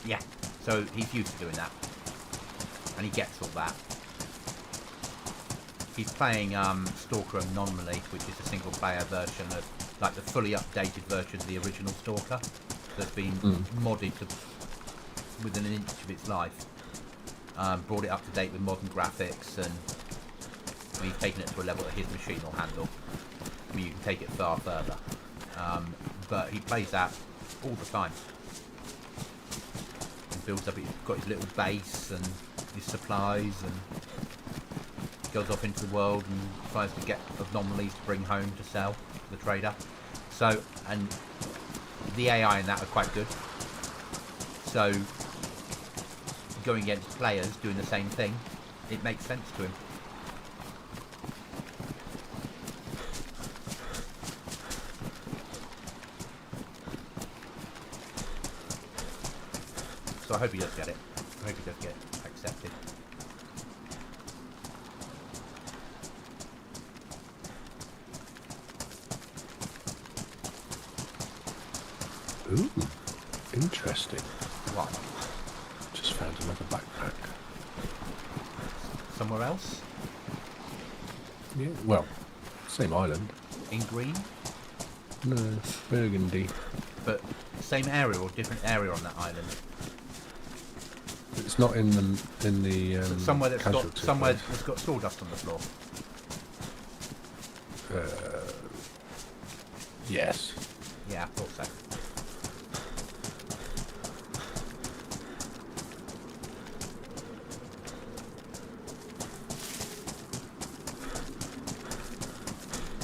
Yeah, so he's used to doing that. And he gets all that. He's playing Stalker Anomaly, which is a single player version of like the fully updated version of the original Stalker that's been modded to within an inch of its life. Brought it up to date with modern graphics, and he's taken it to a level that his machine will handle. I mean, you can take it far further, but he plays that all the time. And builds up. He's got his little base and his supplies, and goes off into the world and tries to get anomalies to bring home to sell to the trader. So, and the AI in that are quite good. So, going against players doing the same thing, it makes sense to him. So I hope he does get it. I hope he does get accepted. Ooh, interesting. What? Just found another backpack. Somewhere else? Yeah, well, same island. In green? No, burgundy. But same area or different area on that island? It's not in the Somewhere that's got casualty somewhere place. that's got sawdust on the floor. Yes. Yeah, I thought so.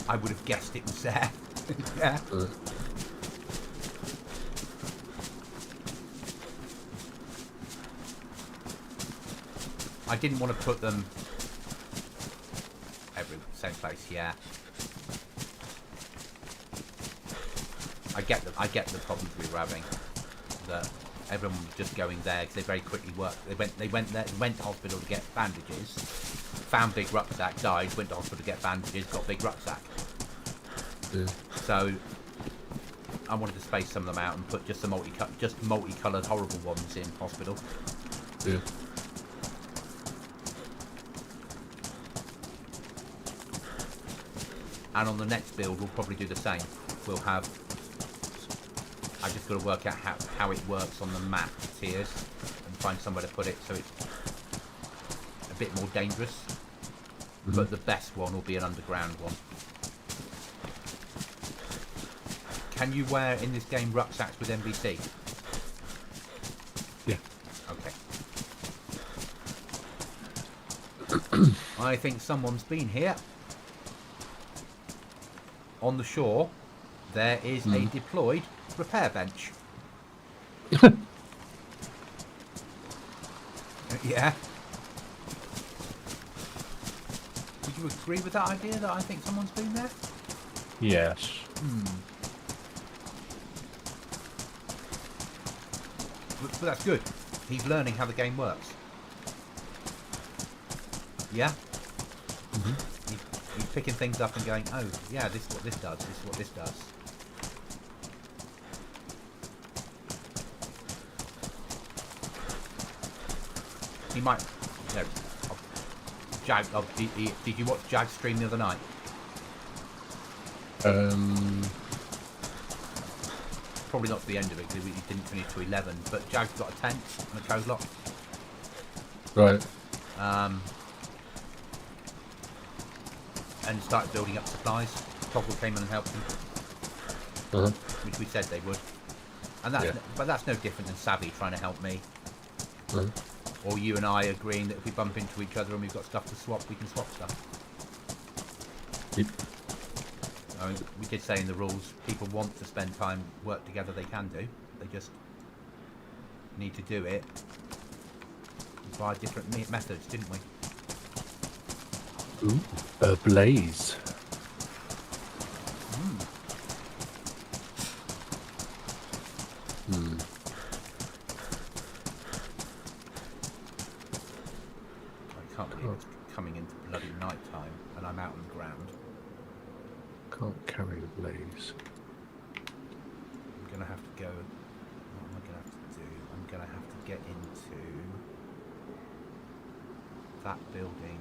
I would have guessed it was there. Yeah. I didn't want to put them same place. Yeah. I get the problems we were having. That everyone was just going there because they very quickly worked. They went there, went to hospital to get bandages, found big rucksack, died, went to hospital to get bandages, got big rucksack. Yeah. So I wanted to space some of them out and put just multicoloured horrible ones in hospital. Yeah. And on the next build, we'll probably do the same. We'll have. I just got to work out how it works on the map tiers and find somewhere to put it so it's a bit more dangerous. Mm-hmm. But the best one will be an underground one. Can you wear in this game rucksacks with NBC? Yeah. Okay. I think someone's been here. On the shore, there is a deployed repair bench. Yeah. Would you agree with that idea that I think someone's been there? Yes. But that's good. He's learning how the game works. Yeah? Mm-hmm. He's picking things up and going, oh, yeah, this is what this does, this is what this does. He might... No. Did you watch Jag's stream the other night? Probably not to the end of it, because he didn't finish till 11, but Jag's got a tent and a co-lock. Right. And started building up supplies. Toggle came in and helped him, which we said they would. And that, but that's no different than Savvy trying to help me, or you and I agreeing that if we bump into each other and we've got stuff to swap, we can swap stuff. Yep. I mean, we did say in the rules, people want to spend time, work together, they can do. They just need to do it by different methods, didn't we? Ooh, a blaze. I can't believe it's coming into bloody night time and I'm out on the ground. Can't carry a blaze. I'm going to have to go... What am I going to have to do? I'm going to have to get into that building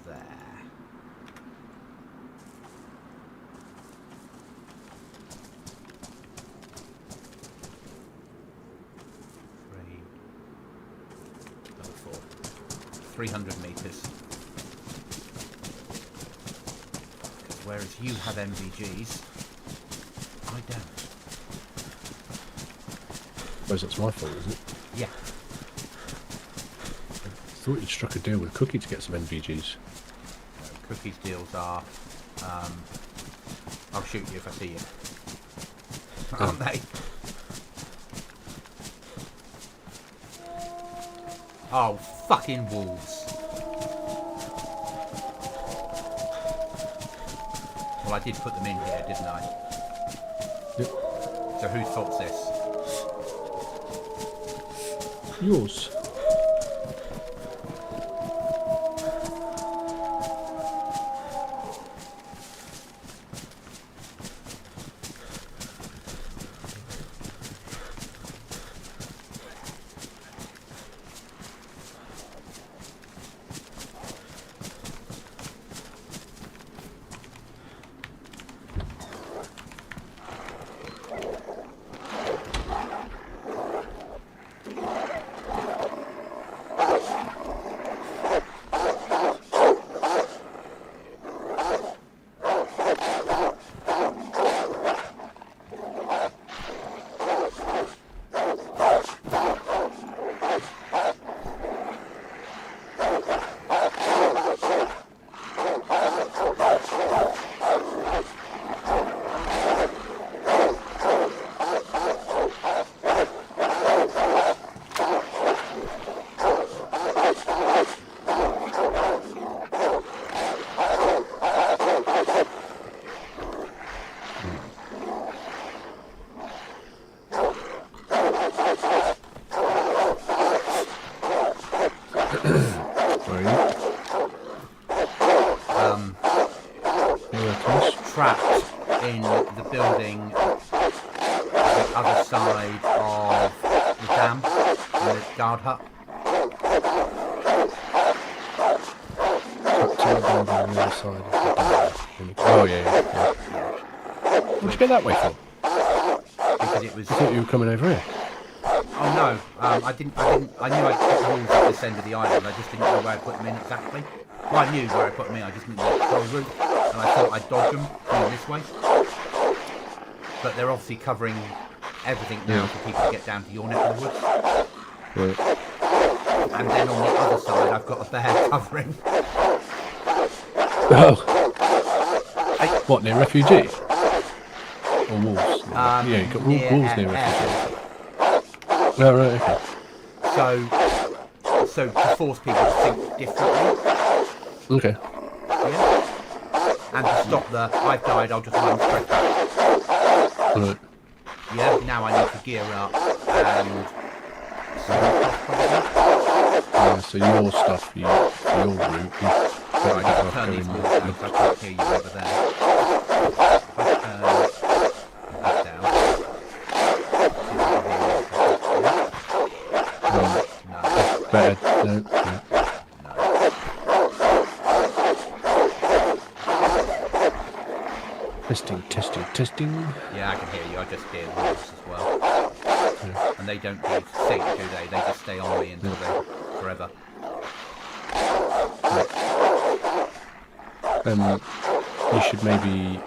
there. 300 metres. Whereas you have MVGs, I don't. I suppose that's my fault, is it? Yeah. I thought you'd struck a deal with Cookie to get some NVGs. Cookie's deals are, I'll shoot you if I see you. Aren't they? Oh, fucking wolves. Well, I did put them in here, didn't I? Yep. So whose fault's this? Yours. Trapped in the building the other side of the dam, in the guard hut. Trapped in the building on the other side of the dam. Oh yeah. What'd you go that way for? Because it was. I thought you were coming over here. Oh no, I didn't. I knew I'd put the walls at this end of the island. I just didn't know where I put them in exactly. Well, I knew where I put them in. I just didn't know the whole route, and I thought I'd dodge them coming this way. But they're obviously covering everything now for people to get down to your neck of the woods. Right. And then on the other side, I've got a bear covering. Oh. What, near refugee? Or wolves? Yeah, you've got wolves near refugee. Oh, right, okay. So to force people to think differently. Okay. Yeah. And to stop the I've died, I'll just run straight back. Right. Yeah, now I need to gear up and Yeah, so your stuff, your route, I need to turn these walls down because I can't hear you over there. If I turn that down. No. Better. No. Testing. Yeah, I can hear you. I just hear wolves as well. Yeah. And they don't do sync, do they? They just stay on me until they forever. You should maybe.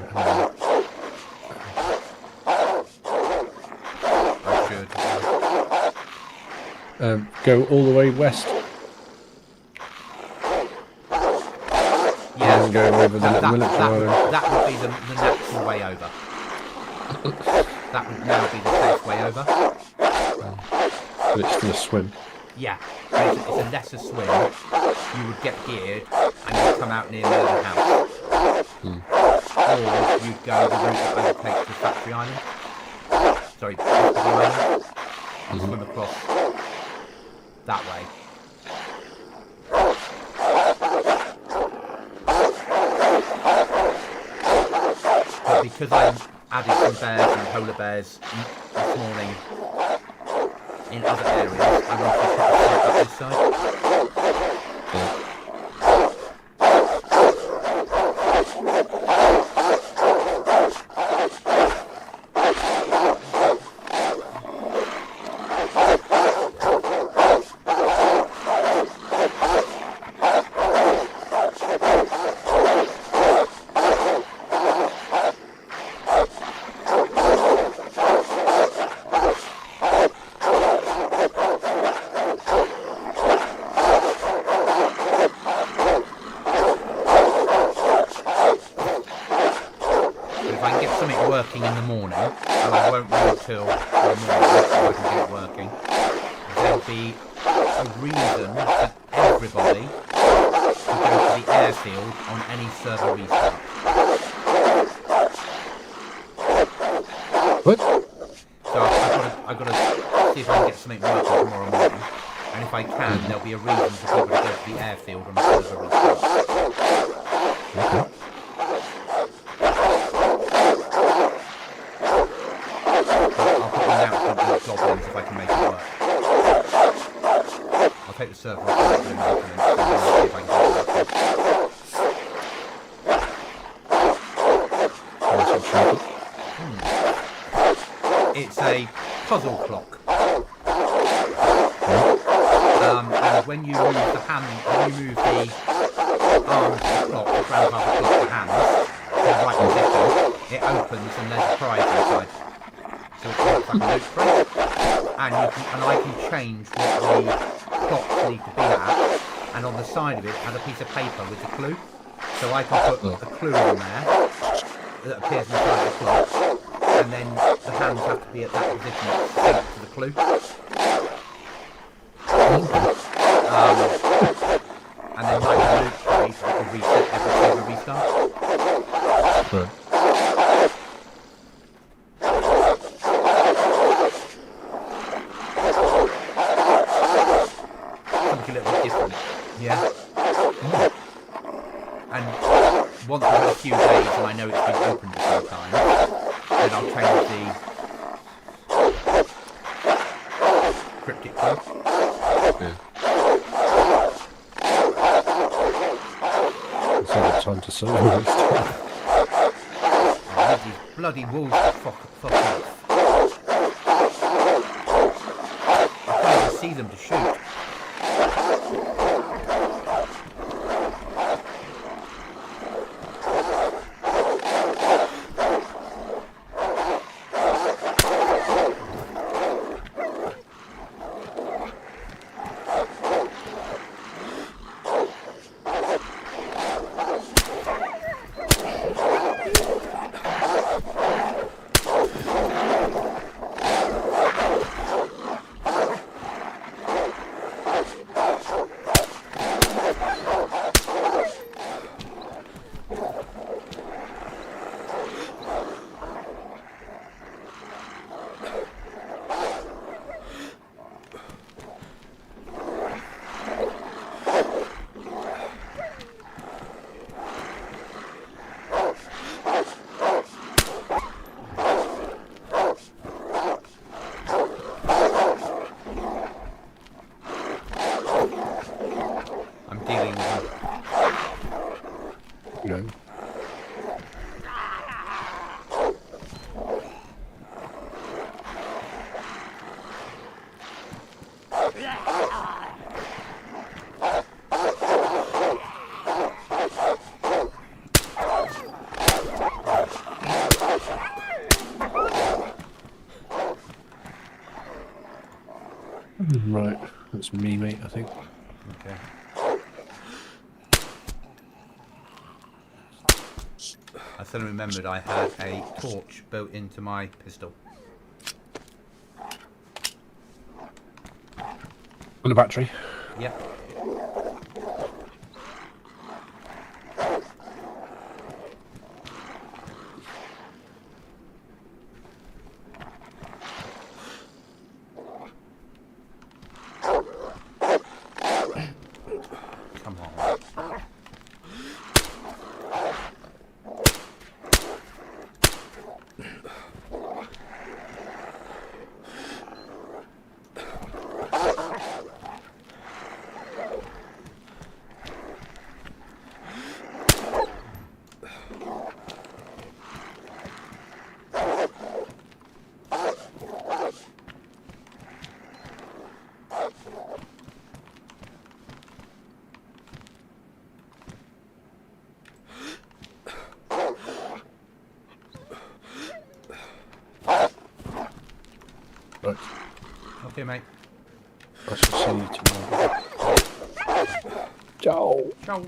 I should. Go all the way west. Yeah, go over the military island. That would be the natural way over. That would now be the safe way over. But it's still a swim. Yeah, but it's a lesser swim. You would get geared and you'd come out near the house. Or you'd go the route that I would take to Factory Island. Sorry, Factory Island. And swim across that way. But because I added some bears and polar bears this morning in other areas, I want to put a site up this side. something working in the morning, and I won't know till the morning so I can get it working, there'll be a reason for everybody to go to the airfield on any server restart. What? So I've got to see if I can get something working tomorrow morning, and if I can, there'll be a reason for people to go to the airfield on a server restart. Okay. I'll put the announcement with Goblins if I can make it work. I'll take the server off and see if I can get it working. It's a puzzle clock. And when you move the arms of the clock, the front part of the clock, the hands, to the right position, it opens and there's a prize inside. So it looks like a loot crate, and I can change what the clocks need to be at, and on the side of it has a piece of paper with the clue. So I can put a clue on there that appears inside the clock, and then the hands have to be at that position synced to the clue. And then like the loot crate, I can reset every restart. Right. Something a little bit different, yeah. And once I've had a few days and I know it's been opened a few times, then I'll change the cryptic clue. Yeah. It's not time to serve this time. I need these bloody wolves to fuck off. I can't even see them to shoot. Right, that's me, mate, I think. Okay. I suddenly remembered I had a torch built into my pistol. And a battery. Yep. Come on. Right. Okay, mate. I shall see you tomorrow. Ciao. Ciao.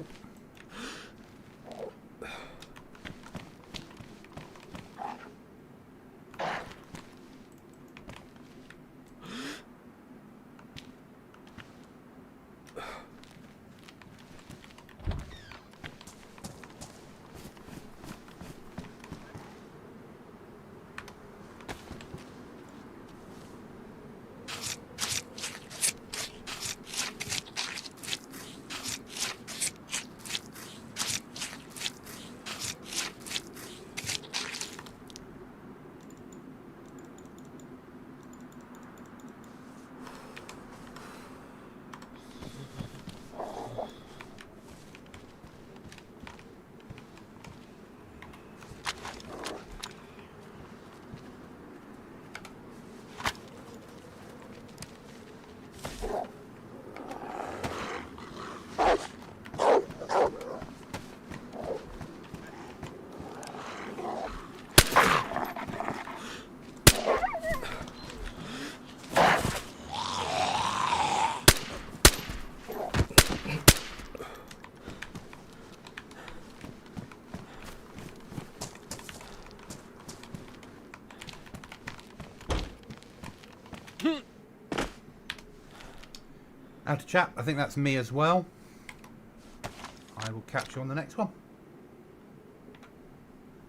Out of chat, I think that's me as well. I will catch you on the next one.